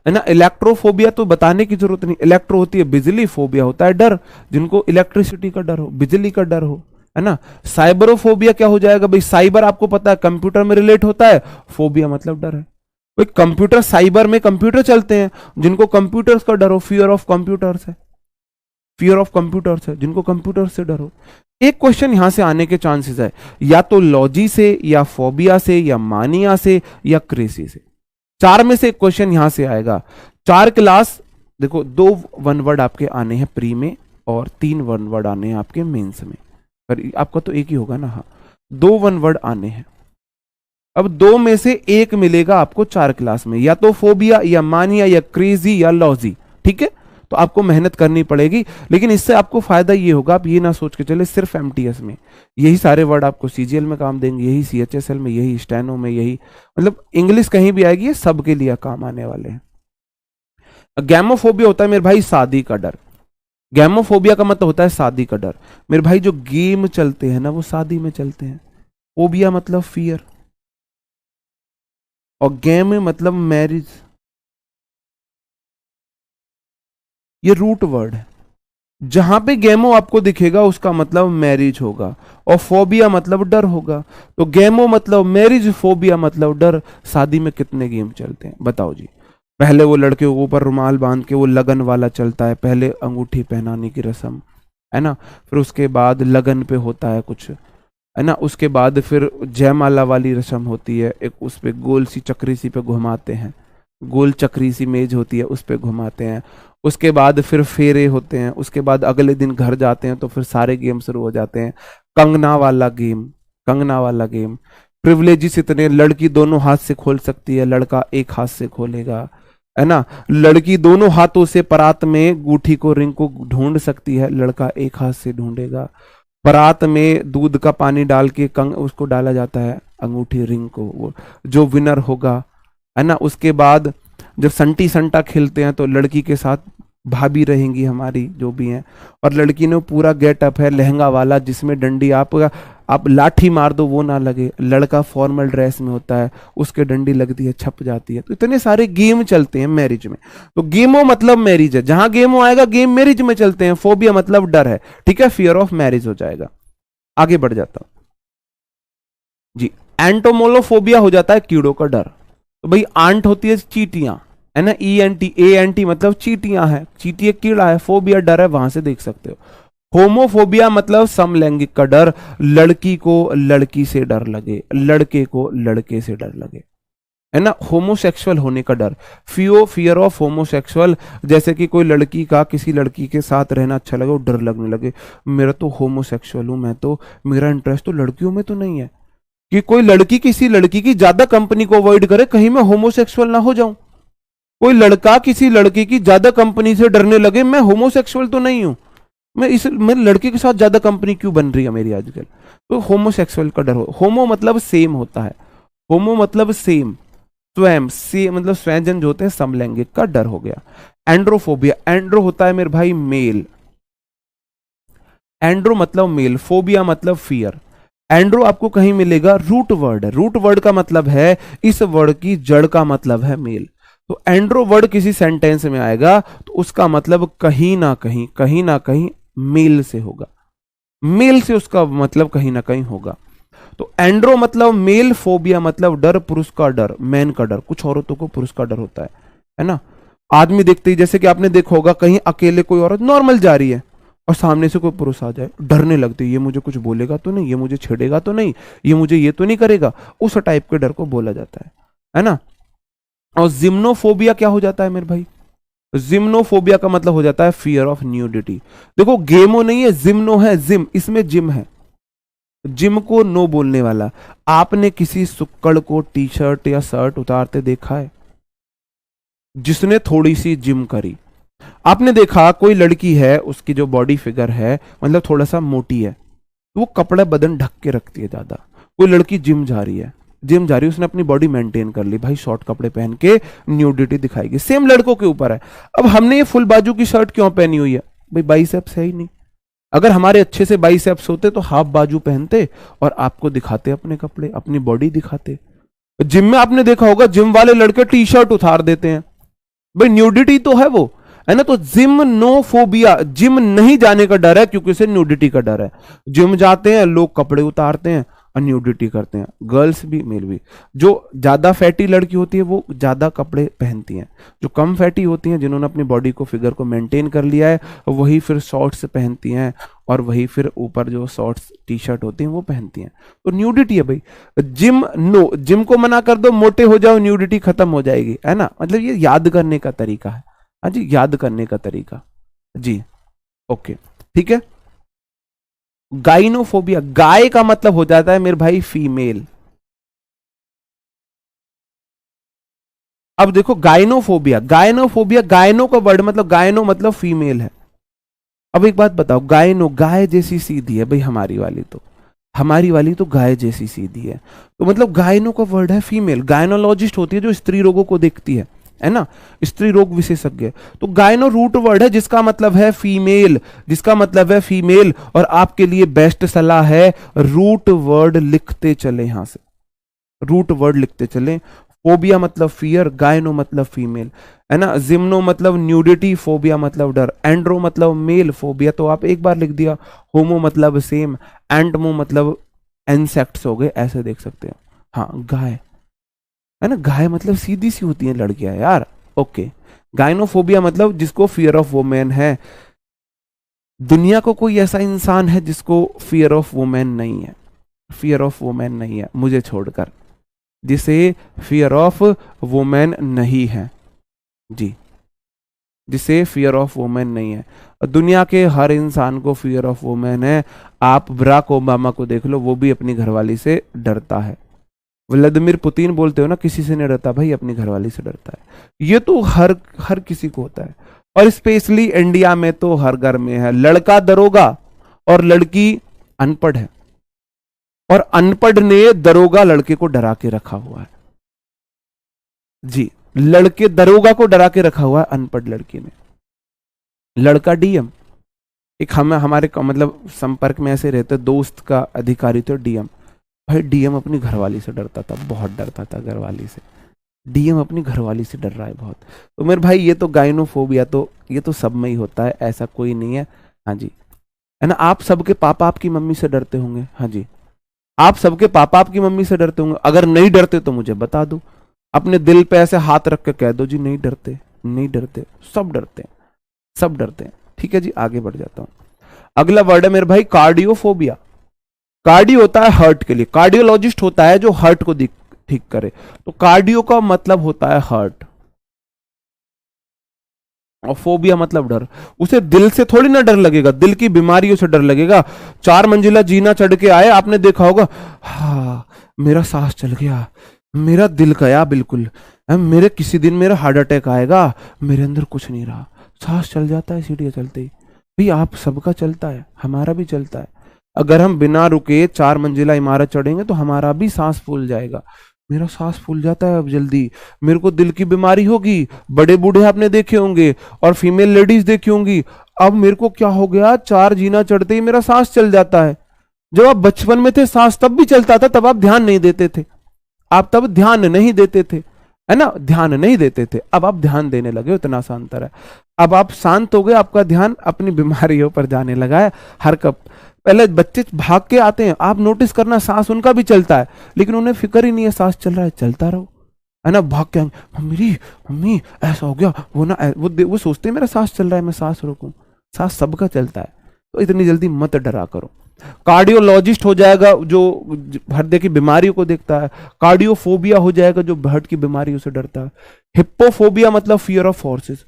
ना। इलेक्ट्रोफोबिया तो बताने की जरूरत नहीं, इलेक्ट्रो होती है बिजली, फोबिया होता है डर, जिनको इलेक्ट्रिसिटी का डर हो, बिजली का डर हो, है ना। साइबरोफोबिया क्या हो जाएगा भाई, साइबर आपको पता है कंप्यूटर में रिलेट होता है, फोबिया मतलब डर है। भाई कंप्यूटर, साइबर में कंप्यूटर चलते हैं, जिनको कंप्यूटर्स का डर हो, फियर ऑफ कंप्यूटर्स है, फियर ऑफ कंप्यूटर्स है, जिनको कंप्यूटर से डर हो। एक क्वेश्चन यहां से आने के चांसेस है, या तो लॉजी से, या फोबिया से, या मानिया से, या क्रेसी से, चार में से एक क्वेश्चन यहां से आएगा। चार क्लास, देखो, दो वन वर्ड आपके आने हैं प्री में, और 3 वन वर्ड आने हैं आपके मेंस में, पर आपका तो एक ही होगा ना। हाँ, 2 वन वर्ड आने हैं। अब 2 में से एक मिलेगा आपको 4 क्लास में, या तो फोबिया, या मानिया, या क्रेजी, या लॉजी, ठीक है। तो आपको मेहनत करनी पड़ेगी, लेकिन इससे आपको फायदा ये होगा, आप ये ना सोच के चले सिर्फ एमटीएस में यही सारे वर्ड आपको सीजीएल में काम देंगे, यही सीएचएसएल में, यही स्टेनो में, यही मतलब इंग्लिश कहीं भी आएगी, ये सबके लिए काम आने वाले हैं। गैमोफोबिया होता है मेरे भाई शादी का डर। गैमोफोबिया का मतलब होता है शादी का डर। मेरे भाई जो गेम चलते हैं ना, वो शादी में चलते हैं। फोबिया मतलब फियर, और गेम मतलब मैरिज, ये रूट वर्ड है। जहां पे गेमो आपको दिखेगा उसका मतलब मैरिज होगा, और फोबिया मतलब डर होगा। तो गेमो मतलब मैरिज, फोबिया मतलब डर। शादी में कितने गेम चलते हैं बताओ जी। पहले वो लड़के के ऊपर रुमाल बांध के वो लगन वाला चलता है, पहले अंगूठी पहनाने की रस्म, है ना, फिर उसके बाद लगन पे होता है कुछ, है ना, उसके बाद फिर जयमाला वाली रस्म होती है, एक उस पे गोल सी चक्री सी पे घुमाते हैं, गोल चक्री सी मेज होती है उस पे घुमाते हैं। उसके बाद फिर फेरे होते हैं, उसके बाद अगले दिन घर जाते हैं तो फिर सारे गेम शुरू हो जाते हैं। कंगना वाला गेम, कंगना वाला गेम, प्रिविलेजेस इतने, लड़की दोनों हाथ से खोल सकती है, लड़का एक हाथ से खोलेगा, है ना। लड़की दोनों हाथों से परात में गूठी को, रिंग को ढूंढ सकती है, लड़का एक हाथ से ढूंढेगा। परात में दूध का पानी डाल के उसको डाला जाता है, अंगूठी रिंग को, वो जो विनर होगा, है ना। उसके बाद जब संटी संटा खेलते हैं तो लड़की के साथ भाभी रहेंगी हमारी जो भी हैं, और लड़की ने पूरा गेटअप है लहंगा वाला, जिसमें डंडी आप लाठी मार दो वो ना लगे। लड़का फॉर्मल ड्रेस में होता है, उसके डंडी लगती है, छप जाती है। तो इतने सारे गेम चलते हैं मैरिज में। तो गेमो मतलब मैरिज है, जहां गेमो आएगा गेम मैरिज में चलते हैं। फोबिया मतलब डर है, ठीक है, फियर ऑफ मैरिज हो जाएगा। आगे बढ़ जाता हूं जी। एंटोमोलोफोबिया हो जाता है कीड़ों का डर। तो भाई आंट होती है चींटियां, है ना। ENT मतलब चींटियां हैं, चींटी एक कीड़ा है, फोबिया डर है, वहां से देख सकते हो। होमोफोबिया मतलब समलैंगिक का डर, लड़की को लड़की से डर लगे, लड़के को लड़के से डर लगे, है ना। होमोसेक्सुअल होने का डर, फियर ऑफ होमोसेक्सुअल, जैसे कि कोई लड़की का किसी लड़की के साथ रहना अच्छा लगे और डर लगने लगे, मेरा तो होमोसेक्सुअल हूं मैं, तो मेरा इंटरेस्ट तो लड़कियों में तो नहीं है। कि कोई लड़की किसी लड़की की ज्यादा कंपनी को अवॉइड करे, कहीं मैं होमोसेक्सुअल ना हो जाऊं। कोई लड़का किसी लड़की की ज्यादा कंपनी से डरने लगे, मैं होमोसेक्सुअल तो नहीं हूं, मैं लड़के के साथ ज्यादा कंपनी क्यों बन रही है मेरी आजकल। तो होमोसेक्सुअल का डर हो। होमो मतलब सेम होता है, होमो मतलब सेम, स्वयं से मतलब स्वयं जो होते हैं, समलैंगिक का डर हो गया। एंड्रोफोबिया, एंड्रो होता है मेरे भाई मेल, एंड्रो मतलब मेल, फोबिया मतलब फियर। एंड्रो आपको कहीं मिलेगा, रूट वर्ड है, रूट वर्ड का मतलब है, इस वर्ड की जड़ का मतलब है मेल। तो एंड्रो वर्ड किसी सेंटेंस में आएगा तो उसका मतलब कहीं ना कहीं मेल से होगा, मेल से उसका मतलब कहीं ना कहीं होगा। तो एंड्रो मतलब मेल, फोबिया मतलब डर, पुरुष का डर, मैन का डर। कुछ औरतों को पुरुष का डर होता है ना। आदमी देखते ही, जैसे कि आपने देखा होगा, कहीं अकेले कोई औरत नॉर्मल जा रही है और सामने से कोई पुरुष आ जाए, डरने लगते, ये मुझे कुछ बोलेगा तो नहीं, ये मुझे छेड़ेगा तो नहीं, ये मुझे ये तो नहीं करेगा, उस टाइप के डर को बोला जाता है ना। और जिम्नोफोबिया क्या हो जाता है मेरे भाई, जिम्नोफोबिया का मतलब हो जाता है फियर ऑफ न्यूडिटी। देखो गेमो नहीं है, जिम्नो है, जिम, इसमें जिम है, जिम को नो बोलने वाला। आपने किसी सुक्कड़ को टी शर्ट या शर्ट उतारते देखा है जिसने थोड़ी सी जिम करी। आपने देखा कोई लड़की है, उसकी जो बॉडी फिगर है मतलब थोड़ा सा मोटी है, तो वो कपड़ा बदन ढक के रखती है ज्यादा। कोई लड़की जिम जा रही है, उसने अपनी बॉडी मेंटेन कर ली, भाई शॉर्ट कपड़े पहन के न्यूडिटी दिखाएगी। सेम लड़कों के ऊपर है। अब हमने ये फुल बाजू की शर्ट क्यों पहनी हुई है, भाई बाइसेप्स है ही नहीं। अगर हमारे अच्छे से बाइसेप्स होते तो हाफ बाजू पहनते और आपको दिखाते अपने कपड़े, अपनी बॉडी दिखाते। जिम में आपने देखा होगा, जिम वाले लड़के टी शर्ट उतार देते हैं, भाई न्यूडिटी तो है वो, है ना। तो जिम नो फोबिया, जिम नहीं जाने का डर है क्योंकि उसे न्यूडिटी का डर है। जिम जाते हैं लोग कपड़े उतारते हैं और न्यूडिटी करते हैं, गर्ल्स भी मेल भी। जो ज्यादा फैटी लड़की होती है वो ज्यादा कपड़े पहनती हैं, जो कम फैटी होती हैं जिन्होंने अपनी बॉडी को फिगर को मेंटेन कर लिया है वही फिर शॉर्ट्स पहनती हैं और वही फिर ऊपर जो शॉर्ट्स टी शर्ट होती हैं वो पहनती हैं। तो न्यूडिटी है भाई, जिम नो, जिम को मना कर दो, मोटे हो जाओ, न्यूडिटी खत्म हो जाएगी, है ना। मतलब ये याद करने का तरीका है, हाँ जी, याद करने का तरीका जी। ओके ठीक है। गाइनोफोबिया, गाय का मतलब हो जाता है मेरे भाई फीमेल। अब देखो गाइनोफोबिया, गायनो का वर्ड मतलब, गायनो मतलब फीमेल है। अब एक बात बताओ, गायनो, गाय जैसी सीधी है भाई, हमारी वाली तो गाय जैसी सीधी है, तो मतलब गायनो का वर्ड है फीमेल। गायनोलॉजिस्ट होती है जो स्त्री रोगों को देखती है ना, स्त्री रोग विशेषज्ञ। तो गायनो रूट वर्ड है जिसका मतलब है फीमेल, और आपके लिए बेस्ट सलाह है रूट वर्ड लिखते चले, यहां से रूट वर्ड लिखते चले। फोबिया मतलब फियर, गायनो मतलब फीमेल, है ना। जिम्नो मतलब न्यूडिटी, फोबिया मतलब डर, एंड्रो मतलब मेल, फोबिया तो आप एक बार लिख दिया, होमो मतलब सेम, एंटमो मतलब इंसेक्ट्स हो गए, ऐसे देख सकते हैं। हाँ गाय, है ना, गाय मतलब सीधी सी होती है लड़कियां यार। ओके, गायनोफोबिया मतलब जिसको फियर ऑफ वुमेन है। दुनिया को कोई ऐसा इंसान है जिसको फियर ऑफ वुमेन नहीं है, मुझे छोड़कर, जिसे फियर ऑफ वुमेन नहीं है जी, जिसे फियर ऑफ वुमेन नहीं है। दुनिया के हर इंसान को फियर ऑफ वुमेन है। आप बराक ओबामा को देख लो, वो भी अपनी घरवाली से डरता है। व्लादिमीर पुतिन बोलते हो ना, किसी से नहीं डरता भाई, अपनी घरवाली से डरता है। ये तो हर किसी को होता है, और स्पेशली इंडिया में तो हर घर में है। लड़का दरोगा और लड़की अनपढ़ है, और अनपढ़ ने दरोगा लड़के को डरा के रखा हुआ है जी। लड़के दरोगा को डरा के रखा हुआ है अनपढ़ लड़की ने। लड़का डीएम, एक हमारे मतलब संपर्क में ऐसे रहते, दोस्त का अधिकारी तो डीएम। भाई डीएम अपनी घरवाली से डरता था, बहुत डरता था घरवाली से। डीएम अपनी घरवाली से डर रहा है बहुत। तो मेरे भाई ये तो गाइनोफोबिया, तो ये तो सब में ही होता है, ऐसा कोई नहीं है। हाँ जी, है ना। आप सबके पापा आपकी मम्मी से डरते होंगे, हाँ जी, आप सबके पापा आपकी मम्मी से डरते होंगे। अगर नहीं डरते तो मुझे बता दो, अपने दिल पे ऐसे हाथ रख के कह दो जी नहीं डरते, नहीं डरते, सब डरते हैं, सब डरते हैं। ठीक है जी, आगे बढ़ जाता हूं। अगला वर्ड है मेरे भाई कार्डियोफोबिया। कार्डियो होता है हार्ट के लिए, कार्डियोलॉजिस्ट होता है जो हार्ट को ठीक करे। तो कार्डियो का मतलब होता है हार्ट, और फोबिया मतलब डर। उसे दिल से थोड़ी ना डर लगेगा, दिल की बीमारियों से डर लगेगा। 4 मंजिला जीना चढ़ के आए, आपने देखा होगा, हाँ मेरा सांस चल गया, मेरा दिल गया बिल्कुल, मेरे किसी दिन मेरा हार्ट अटैक आएगा, मेरे अंदर कुछ नहीं रहा, सांस चल जाता है सीढ़ियां चलते ही। भाई आप सबका चलता है, हमारा भी चलता है। अगर हम बिना रुके 4 मंजिला इमारत चढ़ेंगे तो हमारा भी सांस फूल जाएगा। मेरा सांस फूल जाता है अब जल्दी, मेरे को दिल की बीमारी होगी। बड़े बूढ़े आपने देखे होंगे और फीमेल लेडीज देखी होंगी। अब मेरे को क्या हो गया, 4 जीना चढ़ते ही मेरा सांस चल जाता है। जब आप बचपन में थे सांस तब भी चलता था, तब आप ध्यान नहीं देते थे, आप तब ध्यान नहीं देते थे, है ना, ध्यान नहीं देते थे। अब आप ध्यान देने लगे, इतना सा अंतर है। अब आप शांत हो गए, आपका ध्यान अपनी बीमारियों पर जाने लगा है। हर कब पहले बच्चे भाग के आते हैं, आप नोटिस करना सांस उनका भी चलता है, लेकिन उन्हें फिक्र ही नहीं है सांस चल रहा है, चलता रहो, है ना। भाग के मम्मी मम्मी ऐसा हो गया, वो ना वो सोचते हैं मेरा सांस चल रहा है, मैं सांस रोकूं। सांस सबका चलता है, तो इतनी जल्दी मत डरा करो। कार्डियोलॉजिस्ट हो जाएगा जो हृदय की बीमारियों को देखता है। कार्डियोफोबिया हो जाएगा जो हार्ट की बीमारियों से डरता है। हिप्पोफोबिया मतलब फियर ऑफ हॉर्सेस।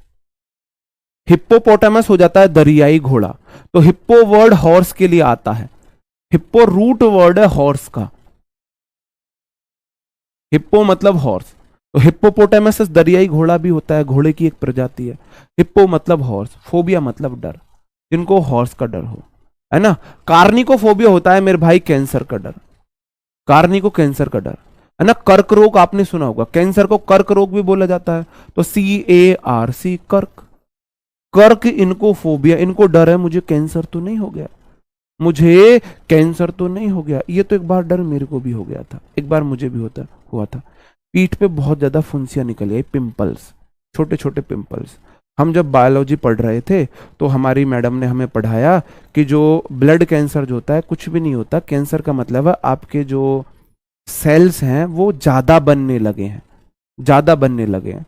हिप्पोपोटामस हो जाता है दरियाई घोड़ा। तो हिप्पो वर्ड हॉर्स के लिए आता है, हिप्पो रूट वर्ड है हॉर्स का, हिप्पो मतलब हॉर्स। तो हिप्पोपोटामस दरियाई घोड़ा भी होता है, घोड़े की एक प्रजाति है। हिप्पो मतलब हॉर्स, फोबिया मतलब डर, जिनको हॉर्स का डर हो, है ना। कार्निकोफोबिया होता है मेरे भाई कैंसर का डर, कार्निको कैंसर का डर, है ना। कर्क रोग आपने सुना होगा, कैंसर को कर्क रोग भी बोला जाता है। तो CARC कर्क, कर्क इनको फोबिया, इनको डर है मुझे कैंसर तो नहीं हो गया, मुझे कैंसर तो नहीं हो गया। ये तो एक बार डर मेरे को भी हो गया था, एक बार मुझे भी हुआ था। पीठ पे बहुत ज्यादा फुंसियां निकल आई, पिंपल्स, छोटे छोटे पिंपल्स। हम जब बायोलॉजी पढ़ रहे थे तो हमारी मैडम ने हमें पढ़ाया कि जो ब्लड कैंसर जो होता है कुछ भी नहीं होता, कैंसर का मतलब है आपके जो सेल्स हैं वो ज्यादा बनने लगे हैं, ज्यादा बनने लगे हैं,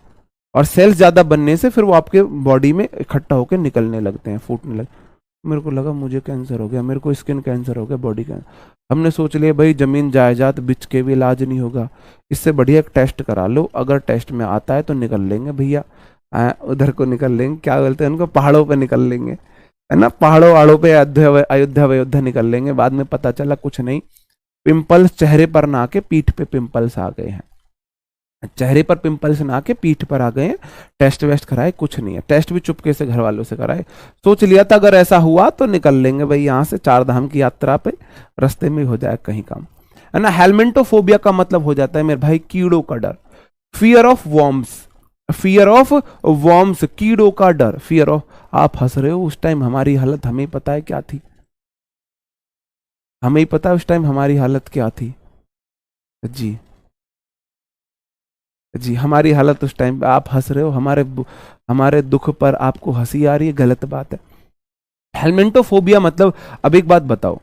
और सेल्स ज्यादा बनने से फिर वो आपके बॉडी में इकट्ठा होकर निकलने लगते हैं, फूटने लगे। मेरे को लगा मुझे कैंसर हो गया, मेरे को स्किन कैंसर हो गया, बॉडी कैंसर। हमने सोच लिया भाई जमीन जायदाद बिच के भी इलाज नहीं होगा, इससे बढ़िया एक टेस्ट करा लो, अगर टेस्ट में आता है तो निकल लेंगे भैया, उधर को निकल लेंगे, क्या बोलते हैं उनको, पहाड़ों पे निकल लेंगे, है ना, पहाड़ों वहाड़ों पे अयोध्या निकल लेंगे। बाद में पता चला कुछ नहीं, पिंपल्स चेहरे पर ना आके पीठ पे पिंपल्स आ गए हैं, चेहरे पर पिंपल्स ना आके पीठ पर आ गए हैं। टेस्ट वेस्ट कराए, कुछ नहीं है, टेस्ट भी चुपके से घर वालों से कराए। सोच लिया था अगर ऐसा हुआ तो निकल लेंगे भाई यहाँ से, 4 धाम की यात्रा पे रास्ते में हो जाए कहीं काम, है ना। हेलमेंटोफोबिया का मतलब हो जाता है मेरे भाई कीड़ों का डर, fear of worms, fear of worms, कीड़ों का डर, फियर ऑफ। आप हंस रहे हो, उस टाइम हमारी हालत हमें पता है क्या थी, हमें ही पता है उस टाइम हमारी हालत क्या थी जी, जी हमारी हालत उस टाइम पे। आप हंस रहे हो, हमारे दुख पर आपको हंसी आ रही है, गलत बात है। हेलमेंटोफोबिया मतलब, अब एक बात बताओ,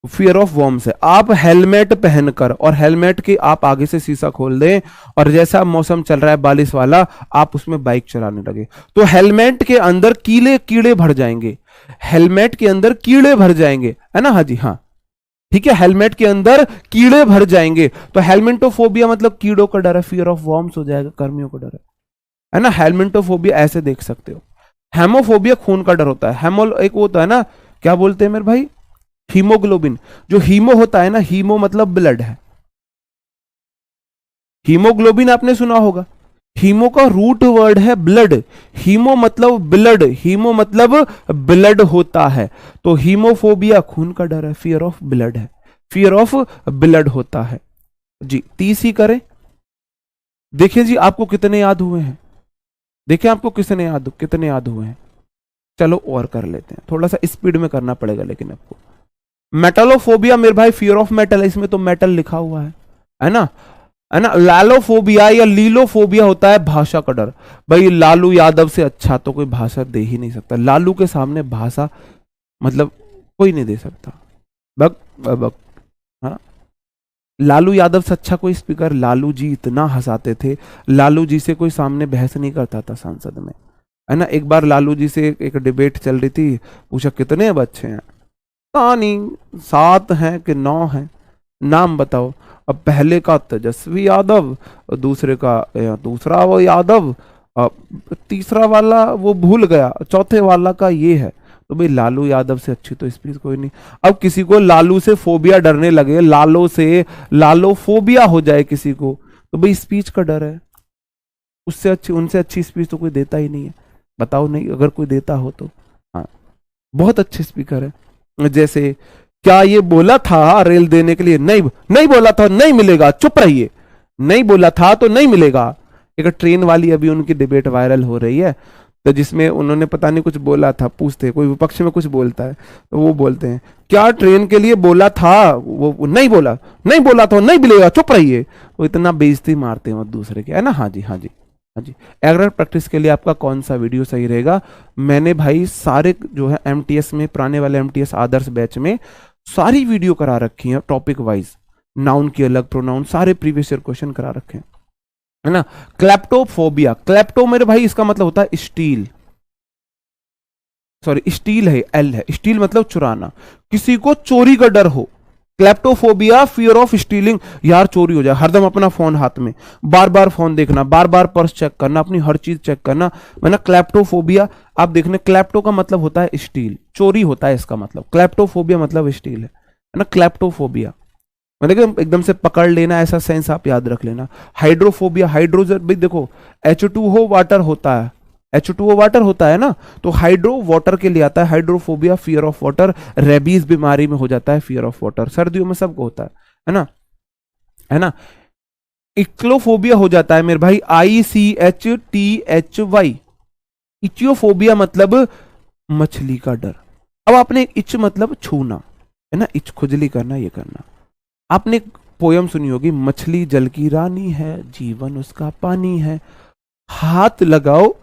फियर ऑफ वॉर्म्स है, आप हेलमेट पहनकर, और हेलमेट के आप आगे से शीशा खोल दें और जैसा मौसम चल रहा है बारिश वाला, आप उसमें बाइक चलाने लगे, तो हेलमेट के अंदर कीड़े भर जाएंगे, हेलमेट के अंदर कीड़े भर जाएंगे, है ना। हाँ जी हाँ, ठीक है, हेलमेट के अंदर कीड़े भर जाएंगे। तो हेलमेंटोफोबिया मतलब कीड़ों का डर है, फियर ऑफ वॉर्म्स हो जाएगा, कर्मियों का डर है ना। हेलमेंटोफोबिया ऐसे देख सकते हो। हेमोफोबिया खून का डर होता है, हेमो एक होता है ना, क्या बोलते हैं मेरे भाई, हीमोग्लोबिन। जो हीमो होता है ना, हीमो मतलब ब्लड है, हीमोग्लोबिन आपने सुना होगा, हीमो का रूट वर्ड है ब्लड, हीमो मतलब ब्लड, हीमो मतलब ब्लड होता है। तो हीमोफोबिया खून का डर है, फियर ऑफ ब्लड है, फियर ऑफ ब्लड होता है जी। 30 ही करें, देखिए जी आपको कितने याद हुए हैं, देखिए आपको कितने याद हुए हैं। चलो और कर लेते हैं, थोड़ा सा स्पीड में करना पड़ेगा लेकिन आपको। मेटलोफोबिया मेरे भाई फियर ऑफ मेटल, इसमें तो मेटल लिखा हुआ है ना, है ना। लालोफोबिया या लीलोफोबिया होता है भाषा का डर। भाई लालू यादव से अच्छा तो कोई भाषा दे ही नहीं सकता, लालू के सामने भाषा मतलब कोई नहीं दे सकता, बक बक, हाँ लालू यादव से अच्छा कोई स्पीकर? लालू जी इतना हंसाते थे, लालू जी से कोई सामने बहस नहीं करता था संसद में, है ना। एक बार लालू जी से एक डिबेट चल रही थी, पूछा कितने बच्चे हैं, कहानी 7 हैं कि 9 हैं, नाम बताओ। अब पहले का तेजस्वी यादव, दूसरे का दूसरा वो यादव, अब तीसरा वाला वो भूल गया, चौथे वाला का ये है। तो भाई लालू यादव से अच्छी तो स्पीच कोई नहीं। अब किसी को लालू से फोबिया, डरने लगे, लालू से लालो फोबिया हो जाए किसी को, तो भाई स्पीच का डर है। उससे अच्छी, उनसे अच्छी स्पीच तो कोई देता ही नहीं है, बताओ। नहीं, अगर कोई देता हो तो हाँ, बहुत अच्छे स्पीकर है। जैसे क्या ये बोला था रेल देने के लिए? नहीं, नहीं बोला था, नहीं मिलेगा, चुप रहिए। नहीं बोला था तो नहीं मिलेगा। एक ट्रेन वाली अभी उनकी डिबेट वायरल हो रही है, तो जिसमें उन्होंने पता नहीं कुछ बोला था, पूछते कोई विपक्ष में कुछ बोलता है तो वो बोलते हैं क्या ट्रेन के लिए बोला था? वो नहीं बोला, नहीं बोला तो नहीं मिलेगा, चुप रहिए। वो इतना बेइज्जती मारते हैं वो दूसरे के, है ना। हाँ जी, हाँ जी, हाँ जी। एरर प्रैक्टिस के लिए आपका कौन सा वीडियो सही रहेगा? मैंने भाई सारे जो है एमटीएस में, पुराने वाले एमटीएस आदर्श बैच में सारी वीडियो करा रखी है टॉपिक वाइज, नाउन की अलग, प्रोनाउन, सारे प्रीवियस ईयर क्वेश्चन करा रखे हैं, है ना। क्लेप्टोफोबिया, क्लेप्टो मेरे भाई इसका मतलब होता है स्टील, सॉरी स्टील है, एल है, स्टील मतलब चुराना, किसी को चोरी का डर हो। क्लेप्टोफोबिया, फियर ऑफ स्टीलिंग, यार चोरी हो जाए, हरदम अपना फोन हाथ में, बार बार फोन देखना, बार बार पर्स चेक करना, अपनी हर चीज चेक करना, मैंने क्लेप्टोफोबिया। आप देखने, क्लेप्टो का मतलब होता है स्टील, चोरी होता है इसका मतलब, क्लेप्टोफोबिया मतलब स्टील है ना, क्लेप्टोफोबिया। मतलब एकदम से पकड़ लेना, ऐसा सेंस आप याद रख लेना। हाइड्रोफोबिया, हाइड्रोजन भाई देखो, H2O वाटर होता है, H2O वाटर होता है ना, तो हाइड्रो वाटर के लिए आता है, hydrophobia fear of water, rabies बीमारी में हो जाता है फियर ऑफ वाटर, सर्दियों में सबको होता है ना, है ना। इक्लोफोबिया हो जाता है मेरे भाई, ICHTHY, इचियोफोबिया मतलब मछली का डर। अब आपने इच मतलब छूना, है ना, इच खुजली करना, ये करना। आपने एक पोयम सुनी होगी, मछली जल की रानी है, जीवन उसका पानी है, हाथ लगाओ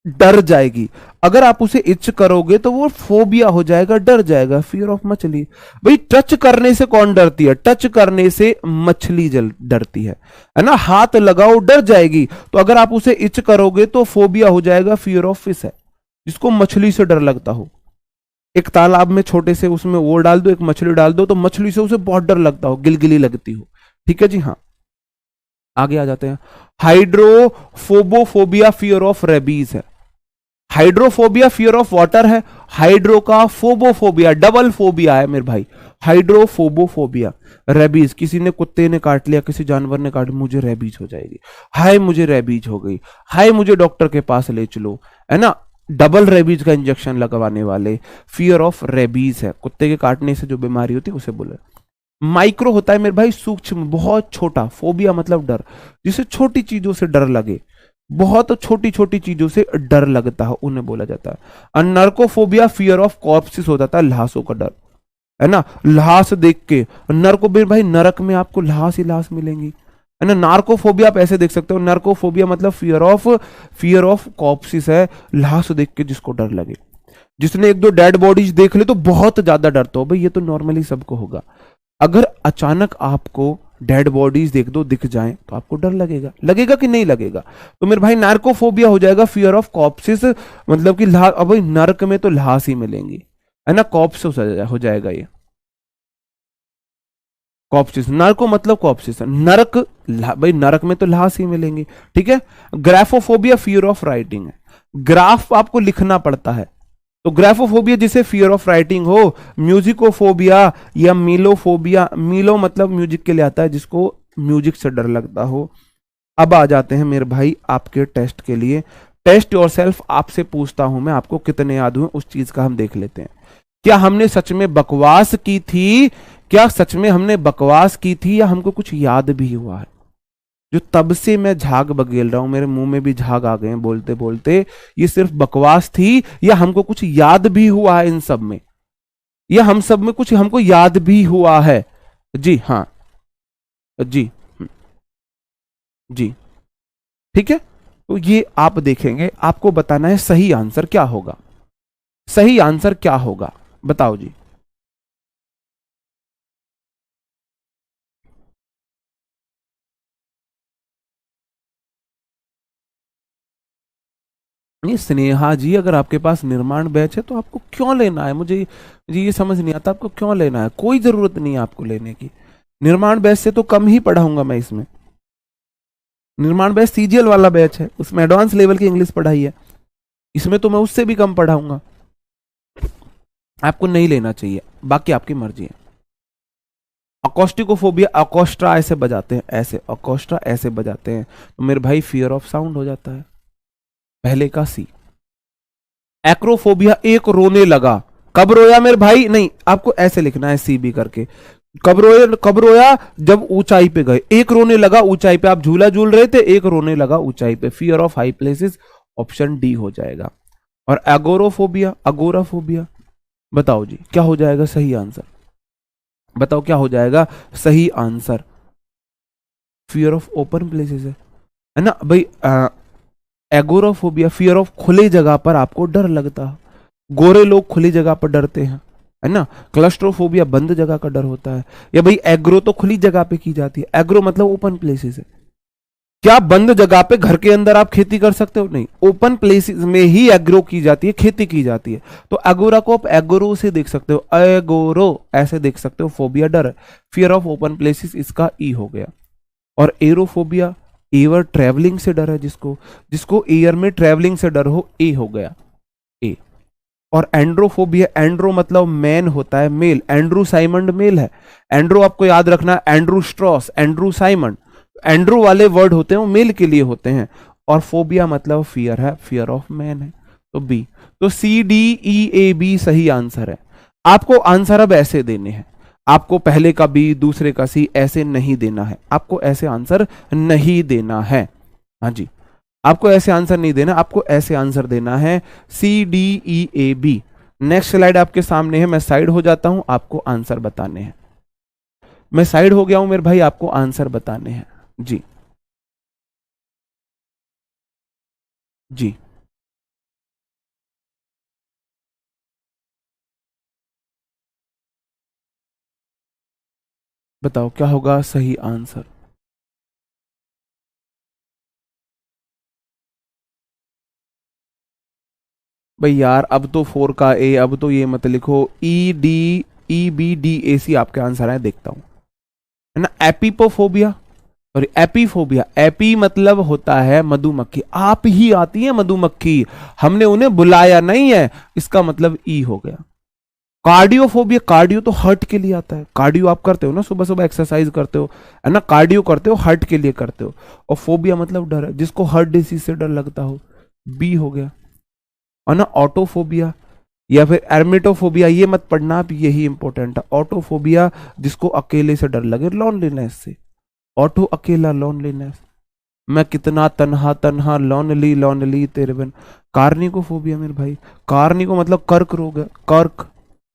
डर जाएगी। अगर आप उसे इच करोगे तो वो फोबिया हो जाएगा, डर जाएगा, फियर ऑफ मछली। भाई टच करने से कौन डरती है? टच करने से मछली जल डरती है ना। हाथ लगाओ डर जाएगी, तो अगर आप उसे इच करोगे तो फोबिया हो जाएगा, फियर ऑफ फिश है, जिसको मछली से डर लगता हो। एक तालाब में छोटे से उसमें वो डाल दो, एक मछली डाल दो, तो मछली से उसे बहुत डर लगता हो, गिलगिली लगती हो। ठीक है जी, हाँ, आगे आ जाते हैं। हाइड्रोफोबोफोबिया फियर ऑफ रेबीज है। हाइड्रोफोबिया फियर ऑफ वाटर है, हाइड्रो का फोबोफोबिया, डबल फोबिया है मेरे भाई, हाइड्रोफोबोफोबिया। रेबीज, किसी ने, कुत्ते ने काट लिया, किसी जानवर ने काट, मुझे रेबीज हो जाएगी, हाय मुझे रेबीज हो गई, हाय मुझे डॉक्टर के पास ले चलो, है ना। डबल रेबीज का इंजेक्शन लगवाने वाले, फियर ऑफ रेबीज है, कुत्ते के काटने से जो बीमारी होती है उसे बोले। माइक्रो होता है मेरे भाई सूक्ष्म, बहुत छोटा, फोबिया मतलब डर, जिसे छोटी चीजों से डर लगे, बहुत छोटी छोटी चीजों से डर लगता है, उन्हें बोला जाता है। और नर्कोफोबिया फियर ऑफ कॉर्प्सेस हो जाता है, लाशों का डर, है ना। लाश देख के, नर्को भाई नरक में आपको लाश ही लाश मिलेंगी, है ना। नार्कोफोबिया आप ऐसे देख सकते हो, नर्कोफोबिया मतलब फियर ऑफ कॉर्प्सेस है, लाश देख के जिसको डर लगे। जिसने एक दो डेड बॉडीज देख ले तो बहुत ज्यादा डरता हो, भाई ये तो नॉर्मली सबको होगा। अगर अचानक आपको डेड बॉडीज देख दो, दिख जाएं, तो आपको डर लगेगा, लगेगा कि नहीं लगेगा? तो मेरे भाई नार्कोफोबिया हो जाएगा, फियर ऑफ कॉप्सिस, मतलब कि लाश। अब भाई नर्क में तो लाश ही मिलेंगी, है ना, कॉप्स हो जाएगा ये, कॉप्सिस। नार्को मतलब कॉप्सिस, नरक, भाई नरक में तो लाश ही मिलेंगी। ठीक है। ग्राफोफोबिया फियर ऑफ राइटिंग है, ग्राफ आपको लिखना पड़ता है, तो ग्राफोफोबिया जिसे फियर ऑफ राइटिंग हो। म्यूजिकोफोबिया या मीलोफोबिया, मीलो मतलब म्यूजिक के लिए आता है, जिसको म्यूजिक से डर लगता हो। अब आ जाते हैं मेरे भाई आपके टेस्ट के लिए। टेस्ट योरसेल्फ, आपसे पूछता हूं मैं, आपको कितने याद हुए उस चीज का हम देख लेते हैं। क्या हमने सच में बकवास की थी? क्या सच में हमने बकवास की थी, या हमको कुछ याद भी हुआ है? जो तब से मैं झाग बगेल रहा हूं, मेरे मुंह में भी झाग आ गए हैं बोलते बोलते, ये सिर्फ बकवास थी या हमको कुछ याद भी हुआ है इन सब में, या हम सब में कुछ हमको याद भी हुआ है? जी हाँ, जी जी, ठीक है। तो ये आप देखेंगे, आपको बताना है सही आंसर क्या होगा, सही आंसर क्या होगा, बताओ जी। नहीं स्नेहा जी, अगर आपके पास निर्माण बैच है तो आपको क्यों लेना है? मुझे ये समझ नहीं आता, आपको क्यों लेना है? कोई जरूरत नहीं है आपको लेने की। निर्माण बैच से तो कम ही पढ़ाऊंगा मैं इसमें। निर्माण बैच सीजीएल वाला बैच है, उसमें एडवांस लेवल की इंग्लिश पढ़ाई है, इसमें तो मैं उससे भी कम पढ़ाऊंगा। आपको नहीं लेना चाहिए, बाकी आपकी मर्जी है। अकोस्टिकोफोबिया, अकोस्ट्रा ऐसे बजाते हैं, ऐसे अकोस्ट्रा ऐसे बजाते हैं, तो मेरे भाई फियर ऑफ साउंड हो जाता है, पहले का सी। एक्रोफोबिया, एक रोने लगा, कब रोया मेरे भाई? नहीं, आपको ऐसे लिखना है सी बी करके। कब रोया? जब ऊंचाई पे गए। एक रोने लगा ऊंचाई पे, आप झूला झूल रहे थे, एक रोने लगा ऊंचाई पे, fear of high places, option D हो जाएगा। और एगोरोफोबिया, अगोराफोबिया, बताओ जी क्या हो जाएगा सही आंसर? बताओ क्या हो जाएगा सही answer? Fear of open places है ना भाई। एगोराफोबिया, फियर ऑफ खुले जगह पर आपको डर लगता है, गोरे लोग खुली जगह पर डरते हैं, है ना। क्लस्ट्रोफोबिया, बंद जगह का डर होता है। या भाई एग्रो तो खुली जगह पे की जाती है, एग्रो मतलब ओपन प्लेसेस है। क्या बंद जगह पे घर के अंदर आप खेती कर सकते हो? नहीं, ओपन प्लेसेस में ही एग्रो की जाती है, खेती की जाती है। तो एगोरा को आप एगोरो से देख सकते हो, एगोरो ऐसे देख सकते हो। फोबिया डर है, फियर ऑफ ओपन प्लेसेस इसका ई हो गया। और एरोफोबिया, एयर ट्रेवलिंग से डर है, जिसको जिसको एयर में ट्रेवलिंग से डर हो, ए हो गया, ए। और एंड्रोफोबिया, एंड्रो मतलब मैन होता है, मेल, एंड्रू साइमंड मेल है। एंड्रो आपको याद रखना, Andrew Strauss, Andrew Symond, Andrew वाले वर्ड होते हैं वो मेल के लिए होते हैं। और फोबिया मतलब फियर है, फियर ऑफ मैन है, तो बी। तो C D E A B सही आंसर है। आपको आंसर अब ऐसे देने हैं, आपको पहले का बी दूसरे का सी ऐसे नहीं देना है, आपको ऐसे आंसर नहीं देना है। हाँ जी, आपको ऐसे आंसर नहीं देना, आपको ऐसे आंसर देना है C D E A B. Next slide आपके सामने है, मैं साइड हो जाता हूं, आपको आंसर बताने हैं। मैं साइड हो गया हूं मेरे भाई, आपको आंसर बताने हैं जी। जी बताओ क्या होगा सही आंसर? भाई यार अब तो 4 का ए, अब तो ये मत लिखो, ई बी डी ए सी आपके आंसर है, देखता हूं, है ना। एपिपोफोबिया और एपीफोबिया, एपी मतलब होता है मधुमक्खी, आप ही आती है मधुमक्खी, हमने उन्हें बुलाया नहीं है, इसका मतलब ई हो गया। कार्डियोफोबिया, कार्डियो तो हार्ट के लिए आता है, कार्डियो आप करते हो ना, सुबह सुबह एक्सरसाइज करते हो, है ना, कार्डियो करते हो, हार्ट के लिए करते हो। और फोबिया मतलब डर है, जिसको हार्ट डिसीज से डर लगता हो, बी हो गया। और ना ऑटोफोबिया या फिर एर्मिटोफोबिया, ये मत पढ़ना आप, यही इंपॉर्टेंट है। ऑटोफोबिया जिसको अकेले से डर लगे, लॉनलीनेस से, ऑटो अकेला, लॉनलीनेस, मैं कितना तन्हा तन्हा, लॉनली लॉनली तेरे बिन। कार्निकोफोबिया मेरे भाई, कार्निको मतलब कर्क रोग है, कर्क,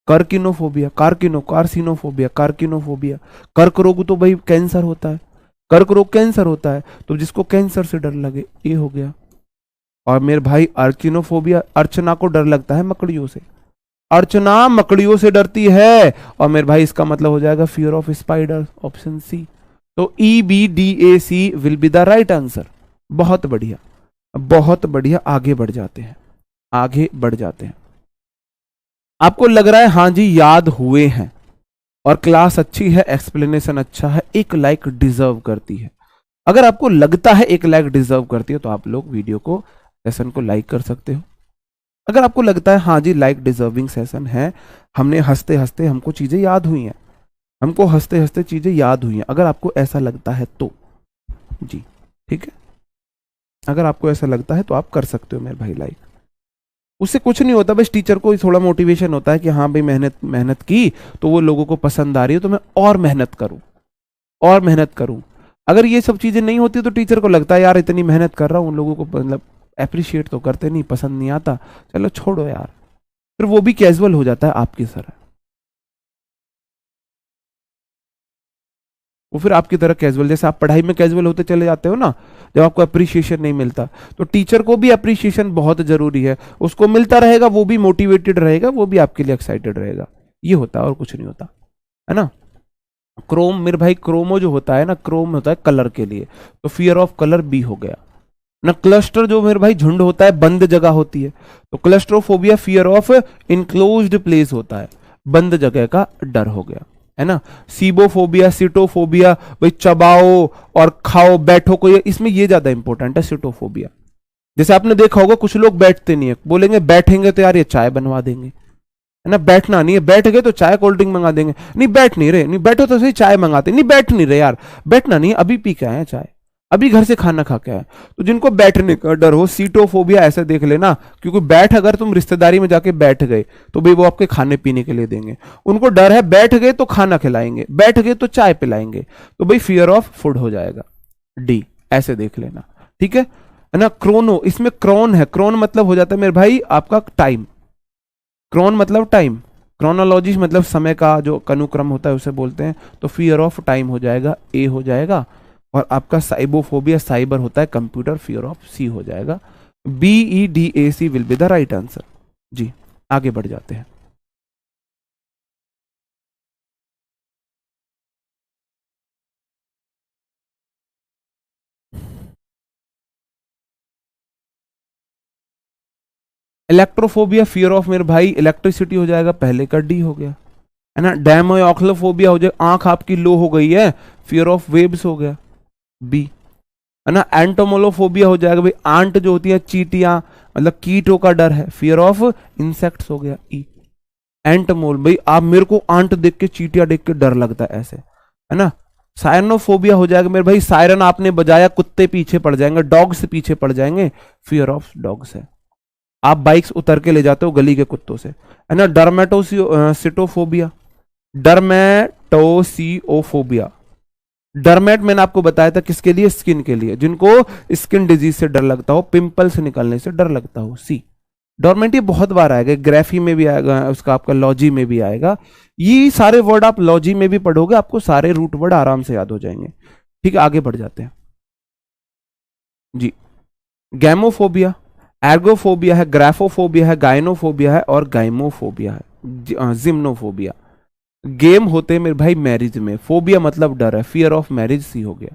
कर्किनोफोबिया, कार्सिनोफोबिया, कार्किनोफोबिया, कर्क रोग तो भाई कैंसर होता है, कर्क रोग कैंसर होता है, तो जिसको कैंसर से डर लगे, ये हो गया। और मेरे भाई अर्चिनोफोबिया, अर्चना को डर लगता है मकड़ियों से, अर्चना मकड़ियों से डरती है, और मेरे भाई इसका मतलब हो जाएगा fear of spider, option C. तो E B D A C will be the right answer. बहुत बढ़िया, बहुत बढ़िया, आगे बढ़ जाते हैं, आगे बढ़ जाते हैं। आपको लग रहा है हाँ जी याद हुए हैं, और क्लास अच्छी है, एक्सप्लेनेशन अच्छा है, एक लाइक डिजर्व करती है। अगर आपको लगता है एक लाइक डिजर्व करती है, तो आप लोग वीडियो को, सेशन को लाइक कर सकते हो। अगर आपको लगता है हाँ जी लाइक डिजर्विंग सेशन है, हमने हंसते हंसते हमको चीजें याद हुई हैं, हमको हंसते हंसते चीजें याद हुई हैं, अगर आपको ऐसा लगता है तो जी ठीक है, अगर आपको ऐसा लगता है तो आप कर सकते हो मेरे भाई लाइक। उससे कुछ नहीं होता, बस टीचर को थोड़ा मोटिवेशन होता है कि हाँ भाई मेहनत मेहनत की तो वो लोगों को पसंद आ रही है, तो मैं और मेहनत करूं, और मेहनत करूं। अगर ये सब चीजें नहीं होती तो टीचर को लगता है यार इतनी मेहनत कर रहा हूं, उन लोगों को मतलब अप्रिशिएट तो करते नहीं, पसंद नहीं आता, चलो छोड़ो यार, फिर वो भी कैजुअल हो जाता है आपकी तरह, वो फिर आपकी तरह कैजुअल, जैसे आप पढ़ाई में कैजुअल होते चले जाते हो ना, जब आपको अप्रिशिएशन नहीं मिलता, तो टीचर को भी अप्रिशिएशन बहुत जरूरी है, उसको मिलता रहेगा, वो भी मोटिवेटेड रहेगा, वो भी आपके लिए एक्साइटेड रहेगा, ये होता है और कुछ नहीं होता, है ना। क्रोम मेरे भाई, क्रोमो जो होता है ना, क्रोम होता है कलर के लिए, तो फियर ऑफ कलर बी हो गया। ना क्लस्टर जो मेरे भाई झुंड होता है, बंद जगह होती है, तो claustrophobia fear of enclosed place होता है, बंद जगह का डर हो गया, है ना। सीबोफोबिया, सिटोफोबिया, भाई चबाओ और खाओ, बैठो को, इसमें ये ज्यादा इंपॉर्टेंट है सिटोफोबिया। जैसे आपने देखा होगा कुछ लोग बैठते नहीं है, बोलेंगे बैठेंगे तो यार ये चाय बनवा देंगे, है ना। बैठना नहीं है, बैठ गए तो चाय कोल्ड ड्रिंक मंगा देंगे, नहीं बैठ नहीं रहे, नहीं बैठो तो सही चाय मंगाते, नहीं बैठ नहीं रहे यार, बैठना नहीं है, अभी पी के आए हैं चाय, अभी घर से खाना खा के आए। तो जिनको बैठने का डर हो, सीटोफोबिया, ऐसे देख लेना, क्योंकि बैठ, अगर तुम रिश्तेदारी में जाके बैठ गए तो भाई वो आपके खाने पीने के लिए देंगे, उनको डर है बैठ गए तो खाना खिलाएंगे, बैठ गए तो चाय पिलाएंगे, तो भाई फियर ऑफ फूड हो जाएगा, डी, ऐसे देख लेना, ठीक है ना। क्रोनो, इसमें क्रोन है, क्रोन मतलब हो जाता है मेरे भाई आपका टाइम, क्रोन मतलब टाइम, क्रोनोलॉजी मतलब समय का जो अनुक्रम होता है उसे बोलते हैं, तो फियर ऑफ टाइम हो जाएगा, ए हो जाएगा। और आपका साइबोफोबिया, साइबर होता है कंप्यूटर, फियर ऑफ सी हो जाएगा, BEDAC will be the right answer. जी आगे बढ़ जाते हैं। इलेक्ट्रोफोबिया फियर ऑफ मेरे भाई इलेक्ट्रिसिटी हो जाएगा, पहले का डी हो गया, है ना। डेमोक्लोफोबिया हो जाएगा, आंख आपकी लो हो गई है, फियर ऑफ वेव्स हो गया, बी, है ना। एंटोमोलोफोबिया हो जाएगा, भाई आंट जो होती है चीटियां, मतलब कीटों का डर है, फियर ऑफ इंसेक्ट्स हो गया, ई। एंटमोल, भाई आप मेरे को आंट देख के, चीटियां देख के डर लगता है ऐसे, है ना। सायरनोफोबिया हो जाएगा मेरे भाई, सायरन आपने बजाया कुत्ते पीछे पड़ जाएंगे, डॉग्स पीछे पड़ जाएंगे, फियर ऑफ डॉग्स है। आप बाइक्स उतर के ले जाते हो गली के कुत्तों से, है ना। डर्मेटोसिटोफोबिया, डर्मेटोसिओफोबिया, डर्मेट मैंने आपको बताया था किसके लिए, स्किन के लिए, जिनको स्किन डिजीज से डर लगता हो, पिंपल्स निकलने से डर लगता हो, सी। डोरमेट ये बहुत बार आएगा, ग्राफी में भी आएगा, उसका आपका लॉजी में भी आएगा, ये सारे वर्ड आप लॉजी में भी पढ़ोगे, आपको सारे रूट वर्ड आराम से याद हो जाएंगे, ठीक है। आगे बढ़ जाते हैं जी। गैमोफोबिया, एर्गोफोबिया है, ग्राफोफोबिया है, गाइनोफोबिया है और गाइमोफोबिया है, जिम्नोफोबिया। गेम होते हैं मेरे भाई मैरिज में, फोबिया मतलब डर है, फियर ऑफ मैरिज सी हो गया,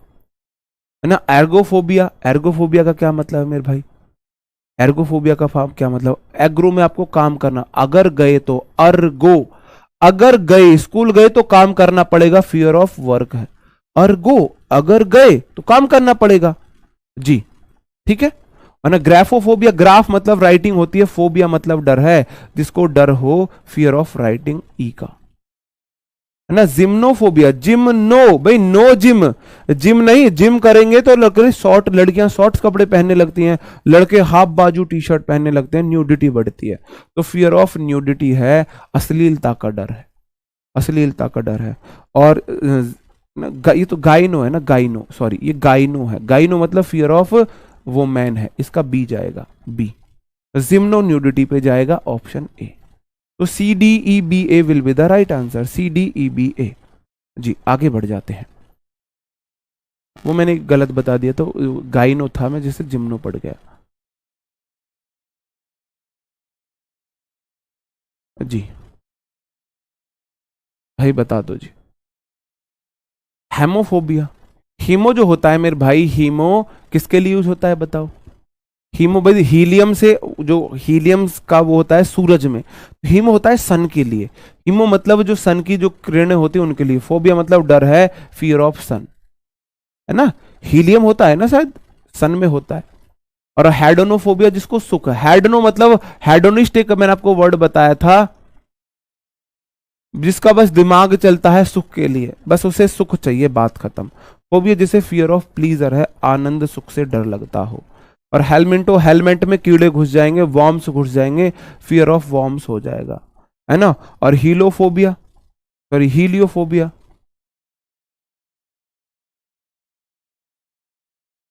है ना। एर्गोफोबिया, एर्गोफोबिया का क्या मतलब है मेरे भाई, एर्गोफोबिया का फॉर्म क्या मतलब, एग्रो में आपको काम करना, अगर गए तो अर्गो, अगर गए स्कूल गए तो काम करना पड़ेगा, फियर ऑफ वर्क है, अर्गो अगर गए तो काम करना पड़ेगा, जी ठीक है। और ना ग्राफोफोबिया, ग्राफ मतलब राइटिंग होती है, फोबिया मतलब डर है, जिसको डर हो, फियर ऑफ राइटिंग, ई का, है ना। जिम्नोफोबिया, जिम नो, भाई नो जिम, जिम नहीं, जिम करेंगे तो लड़के शॉर्ट, लड़कियां शॉर्ट्स कपड़े पहनने लगती हैं, लड़के हाफ बाजू टी शर्ट पहनने लगते हैं, न्यूडिटी बढ़ती है, तो फियर ऑफ न्यूडिटी है, अश्लीलता का डर है, अश्लीलता का डर है। और ये तो गाइनो है ना, गाइनो, सॉरी ये गाइनो है, गाइनो मतलब फियर ऑफ वो मैन है, इसका बी जाएगा, बी। जिम्नो न्यूडिटी पे जाएगा ऑप्शन ए, तो CDEBA will be the right answer, CDEBA। जी आगे बढ़ जाते हैं, वो मैंने गलत बता दिया, तो गाइनो था मैं, जिससे जिम्नो पड़ गया, जी भाई बता दो जी। हेमोफोबिया, हीमो जो होता है मेरे भाई, हीमो किसके लिए यूज होता है बताओ, हीमो भाई हीलियम से, जो हीलियम का वो होता है सूरज में, हीमो होता है सन के लिए, हीमो मतलब जो सन की जो किरणें होती है उनके लिए, फोबिया मतलब डर है, फियर ऑफ सन, है ना। हीलियम होता है ना शायद, सन में होता है। और हेडोनोफोबिया जिसको सुख, हेडनो मतलब हेडोनिस्ट, एक मैंने आपको वर्ड बताया था, जिसका बस दिमाग चलता है सुख के लिए, बस उसे सुख चाहिए, बात खत्म। फोबिया जिसे फियर ऑफ प्लीजर है, आनंद सुख से डर लगता हो। और हेलमेंटो, हेलमेट में कीड़े घुस जाएंगे, वॉर्म्स घुस जाएंगे, फियर ऑफ वॉर्म्स हो जाएगा, है ना। और हीलोफोबिया, सॉरी हीलियोफोबिया,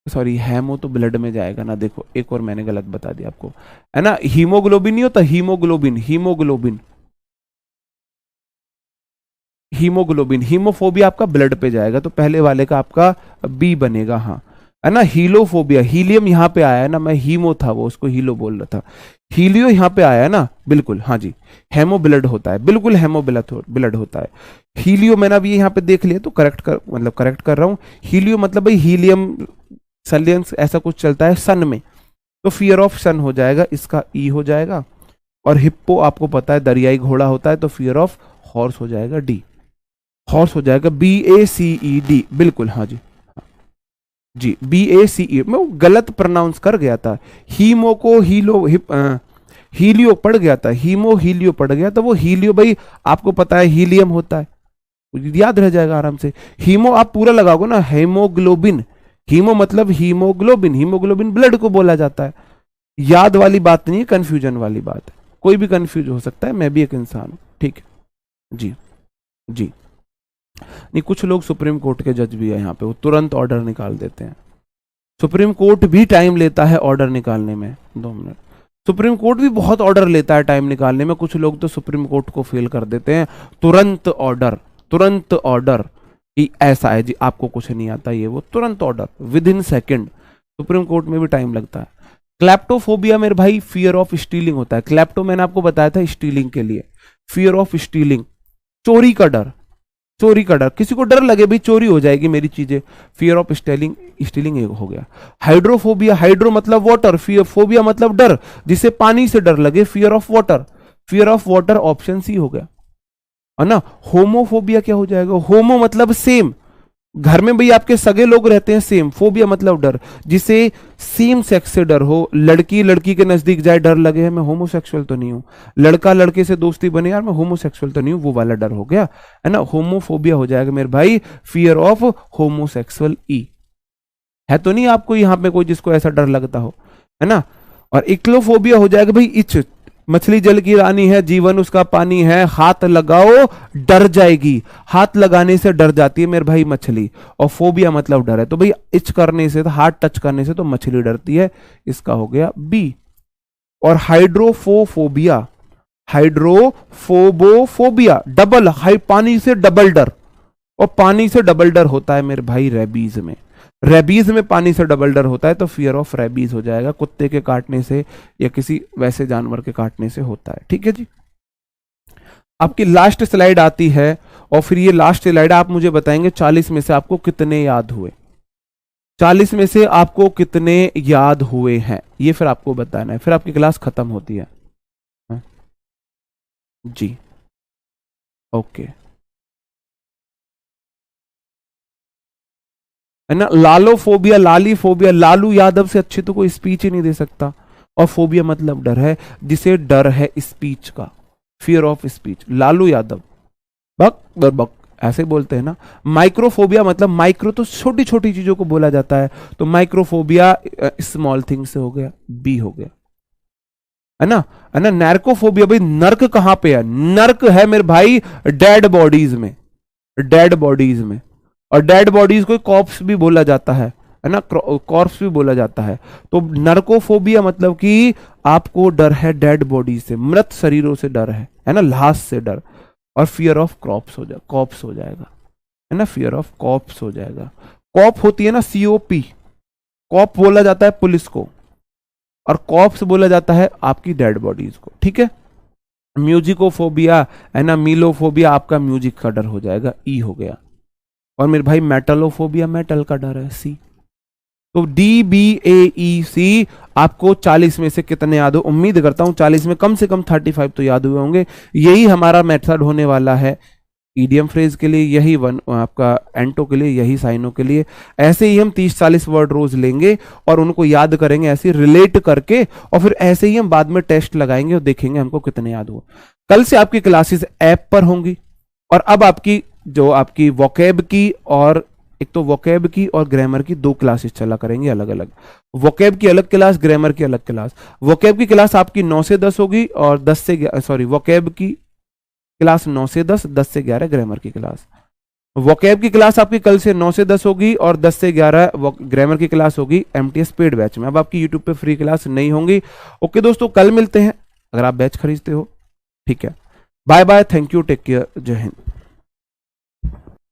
सॉरी हेमो तो ब्लड में जाएगा ना, देखो एक और मैंने गलत बता दिया आपको, है ना। हीमोग्लोबिन नहीं होता, हीमोग्लोबिन, हीमोग्लोबिन, हीमोग्लोबिन, हीमोफोबिया आपका ब्लड पे जाएगा, तो पहले वाले का आपका बी बनेगा, हाँ, है ना। हीलोफोबिया, हीलियम यहाँ पे आया है ना, मैं हीमो था वो, उसको हीलो बोल रहा था, हीलियो यहाँ पे आया है ना, बिल्कुल हाँ जी। हेमो ब्लड होता है, बिल्कुल हेमो ब्लड होता है। हीलियो मैंने अभी यहाँ पे देख लिया, तो करेक्ट कर, मतलब करेक्ट कर रहा हूँ, हीलियो मतलब भाई हीलियम सलियंस ऐसा कुछ चलता है सन में, तो फियर ऑफ सन हो जाएगा, इसका ई हो जाएगा। और हिप्पो आपको पता है दरियाई घोड़ा होता है, तो फियर ऑफ हॉर्स हो जाएगा डी, हॉर्स हो जाएगा BACED, बिल्कुल हाँ जी, जी BACE। मैं गलत प्रोनाउंस कर गया था, हीमो को हीलियो पड़ गया था, हीमो हीलियो पड़ गया, तो वो हीलियो भाई आपको पता है हीलियम होता है, याद रह जाएगा आराम से। हीमो आप पूरा लगाओगे ना, हेमोग्लोबिन, हीमो मतलब हीमोग्लोबिन, हीमोग्लोबिन ब्लड को बोला जाता है। याद वाली बात नहीं है, कंफ्यूजन वाली बात है, कोई भी कंफ्यूज हो सकता है, मैं भी एक इंसान हूं, ठीक है जी जी। नहीं, कुछ लोग सुप्रीम कोर्ट के जज भी है यहाँ पे, वो तुरंत ऑर्डर निकाल देते हैं। सुप्रीम कोर्ट भी टाइम लेता है ऑर्डर निकालने में, 2 मिनट। सुप्रीम कोर्ट भी बहुत ऑर्डर लेता है टाइम निकालने में, कुछ लोग तो सुप्रीम कोर्ट को फेल कर देते हैं। तुरंत ऑर्डर, तुरंत ऑर्डर कि ऐसा है जी, आपको कुछ नहीं आता ये वो, तुरंत order with in second. Supreme court में भी टाइम लगता है। क्लैप्टोफोबिया मेरे भाई फियर ऑफ स्टीलिंग होता है। क्लैप्टो मैंने आपको बताया था स्टीलिंग के लिए, फियर ऑफ स्टीलिंग, चोरी का डर, चोरी का डर, किसी को डर लगे भाई चोरी हो जाएगी मेरी चीजें, फियर ऑफ स्टीलिंग, स्टीलिंग एक हो गया। हाइड्रोफोबिया, हाइड्रो मतलब वाटर, फोबिया मतलब डर, जिसे पानी से डर लगे, fear of water, fear of water option C हो गया, है ना। होमोफोबिया क्या हो जाएगा, होमो मतलब सेम, घर में भाई आपके सगे लोग रहते हैं सेम, फोबिया मतलब डर, जिसे सेम सेक्स से डर हो, लड़की लड़की के नजदीक जाए डर लगे है, मैं होमोसेक्सुअल तो नहीं हूं, लड़का लड़के से दोस्ती बने यार मैं होमोसेक्सुअल तो नहीं हूं, वो वाला डर हो गया, है ना। होमोफोबिया हो जाएगा मेरे भाई फियर ऑफ होमोसेक्सुअल ई, है तो नहीं आपको यहां पे कोई जिसको ऐसा डर लगता हो, है ना। और इक्लोफोबिया हो जाएगा भाई इच, मछली जल की रानी है, जीवन उसका पानी है, हाथ लगाओ डर जाएगी, हाथ लगाने से डर जाती है मेरे भाई मछली, और फोबिया मतलब डर है, तो भाई इच करने से, तो हाथ टच करने से तो मछली डरती है, इसका हो गया बी। और हाइड्रोफोफोबिया, हाइड्रोफोबोफोबिया डबल, हाई पानी से डबल डर, और पानी से डबल डर होता है मेरे भाई रेबीज में, रेबीज में पानी से डबल डर होता है, तो फियर ऑफ रेबीज हो जाएगा, कुत्ते के काटने से या किसी वैसे जानवर के काटने से होता है, ठीक है जी। आपकी लास्ट स्लाइड आती है, और फिर ये लास्ट स्लाइड आप मुझे बताएंगे 40 में से आपको कितने याद हुए, 40 में से आपको कितने याद हुए हैं, ये फिर आपको बताना है, फिर आपकी क्लास खत्म होती है जी। ओके, है ना। लालोफोबिया, लाली फोबिया, लालू यादव से अच्छी तो कोई स्पीच ही नहीं दे सकता, और फोबिया मतलब डर है, जिसे डर है स्पीच का, fear of speech, Lalu Yadav बक बर बक ऐसे बोलते हैं ना। माइक्रोफोबिया मतलब माइक्रो तो छोटी छोटी चीजों को बोला जाता है, तो माइक्रोफोबिया स्मॉल थिंग से हो गया, बी हो गया, है ना, है ना। नैर्कोफोबिया, भाई नर्क कहां पे है, नर्क है मेरे भाई डेड बॉडीज में, डेड बॉडीज में, और डेड बॉडीज को कॉर्प्स भी बोला जाता है ना, कॉर्प्स भी बोला जाता है। तो नर्कोफोबिया मतलब कि आपको डर है डेड बॉडी से, मृत शरीरों से डर है ना, लाश से डर। और फियर ऑफ क्रॉप्स हो जाएगा, कॉप्स हो जाएगा, है ना, फियर ऑफ कॉप्स हो जाएगा। कॉप होती है ना COP, कॉप बोला जाता है पुलिस को, और कॉप्स बोला जाता है आपकी डेड बॉडीज को, ठीक है। म्यूजिकोफोबिया, है ना, मीलोफोबिया आपका म्यूजिक का डर हो जाएगा, ई हो गया। और मेरे भाई मेटलोफोबिया, मेटल का डर है, सी। तो DBAEC आपको 40 में से कितने याद हो, उम्मीद करता हूं 40 में कम से कम 35 तो याद हुए होंगे। यही हमारा मेथड होने वाला है ईडियम फ्रेज के लिए, यही वन आपका एंटो के लिए, यही साइनों के लिए। ऐसे ही हम 30-40 वर्ड रोज लेंगे और उनको याद करेंगे ऐसे रिलेट करके, और फिर ऐसे ही हम बाद में टेस्ट लगाएंगे और देखेंगे हमको कितने याद हुए। कल से आपकी क्लासेस ऐप पर होंगी, और अब आपकी जो आपकी वोकैब की, और एक तो वोकैब की और ग्रामर की 2 क्लासेस चला करेंगे अलग अलग। वोकैब की अलग क्लास, ग्रामर की अलग क्लास। वोकैब की क्लास आपकी 9 से 10 होगी, और 10 से सॉरी वोकैब की क्लास 9 से 10, 10 से 11 ग्रामर की क्लास। वोकैब की क्लास आपकी कल से 9 से 10 होगी, और 10 से 11 ग्रामर की क्लास होगी MTS पेड बैच में। अब आपकी यूट्यूब पे फ्री क्लास नहीं होंगी। ओके दोस्तों, कल मिलते हैं अगर आप बैच खरीदते हो, ठीक है। Bye bye, thank you, take care, जय हिंद।